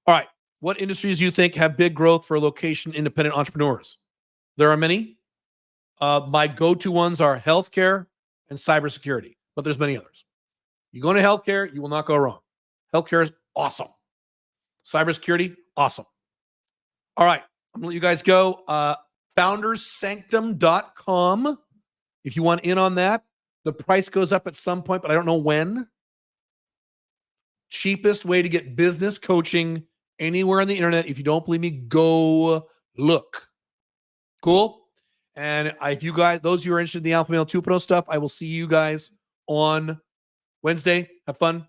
All right. What industries do you think have big growth for location-independent entrepreneurs? There are many. My go-to ones are healthcare and cybersecurity, but there's many others. You go into healthcare, you will not go wrong. Healthcare is awesome. Cybersecurity, awesome. All right. I'm going to let you guys go. Founderssanctum.com. If you want in on that, the price goes up at some point, but I don't know when. Cheapest way to get business coaching anywhere on the internet. If you don't believe me, go look. Cool. And if you guys, those of you who are interested in the Alpha Male 2.0 stuff, I will see you guys on Wednesday. Have fun.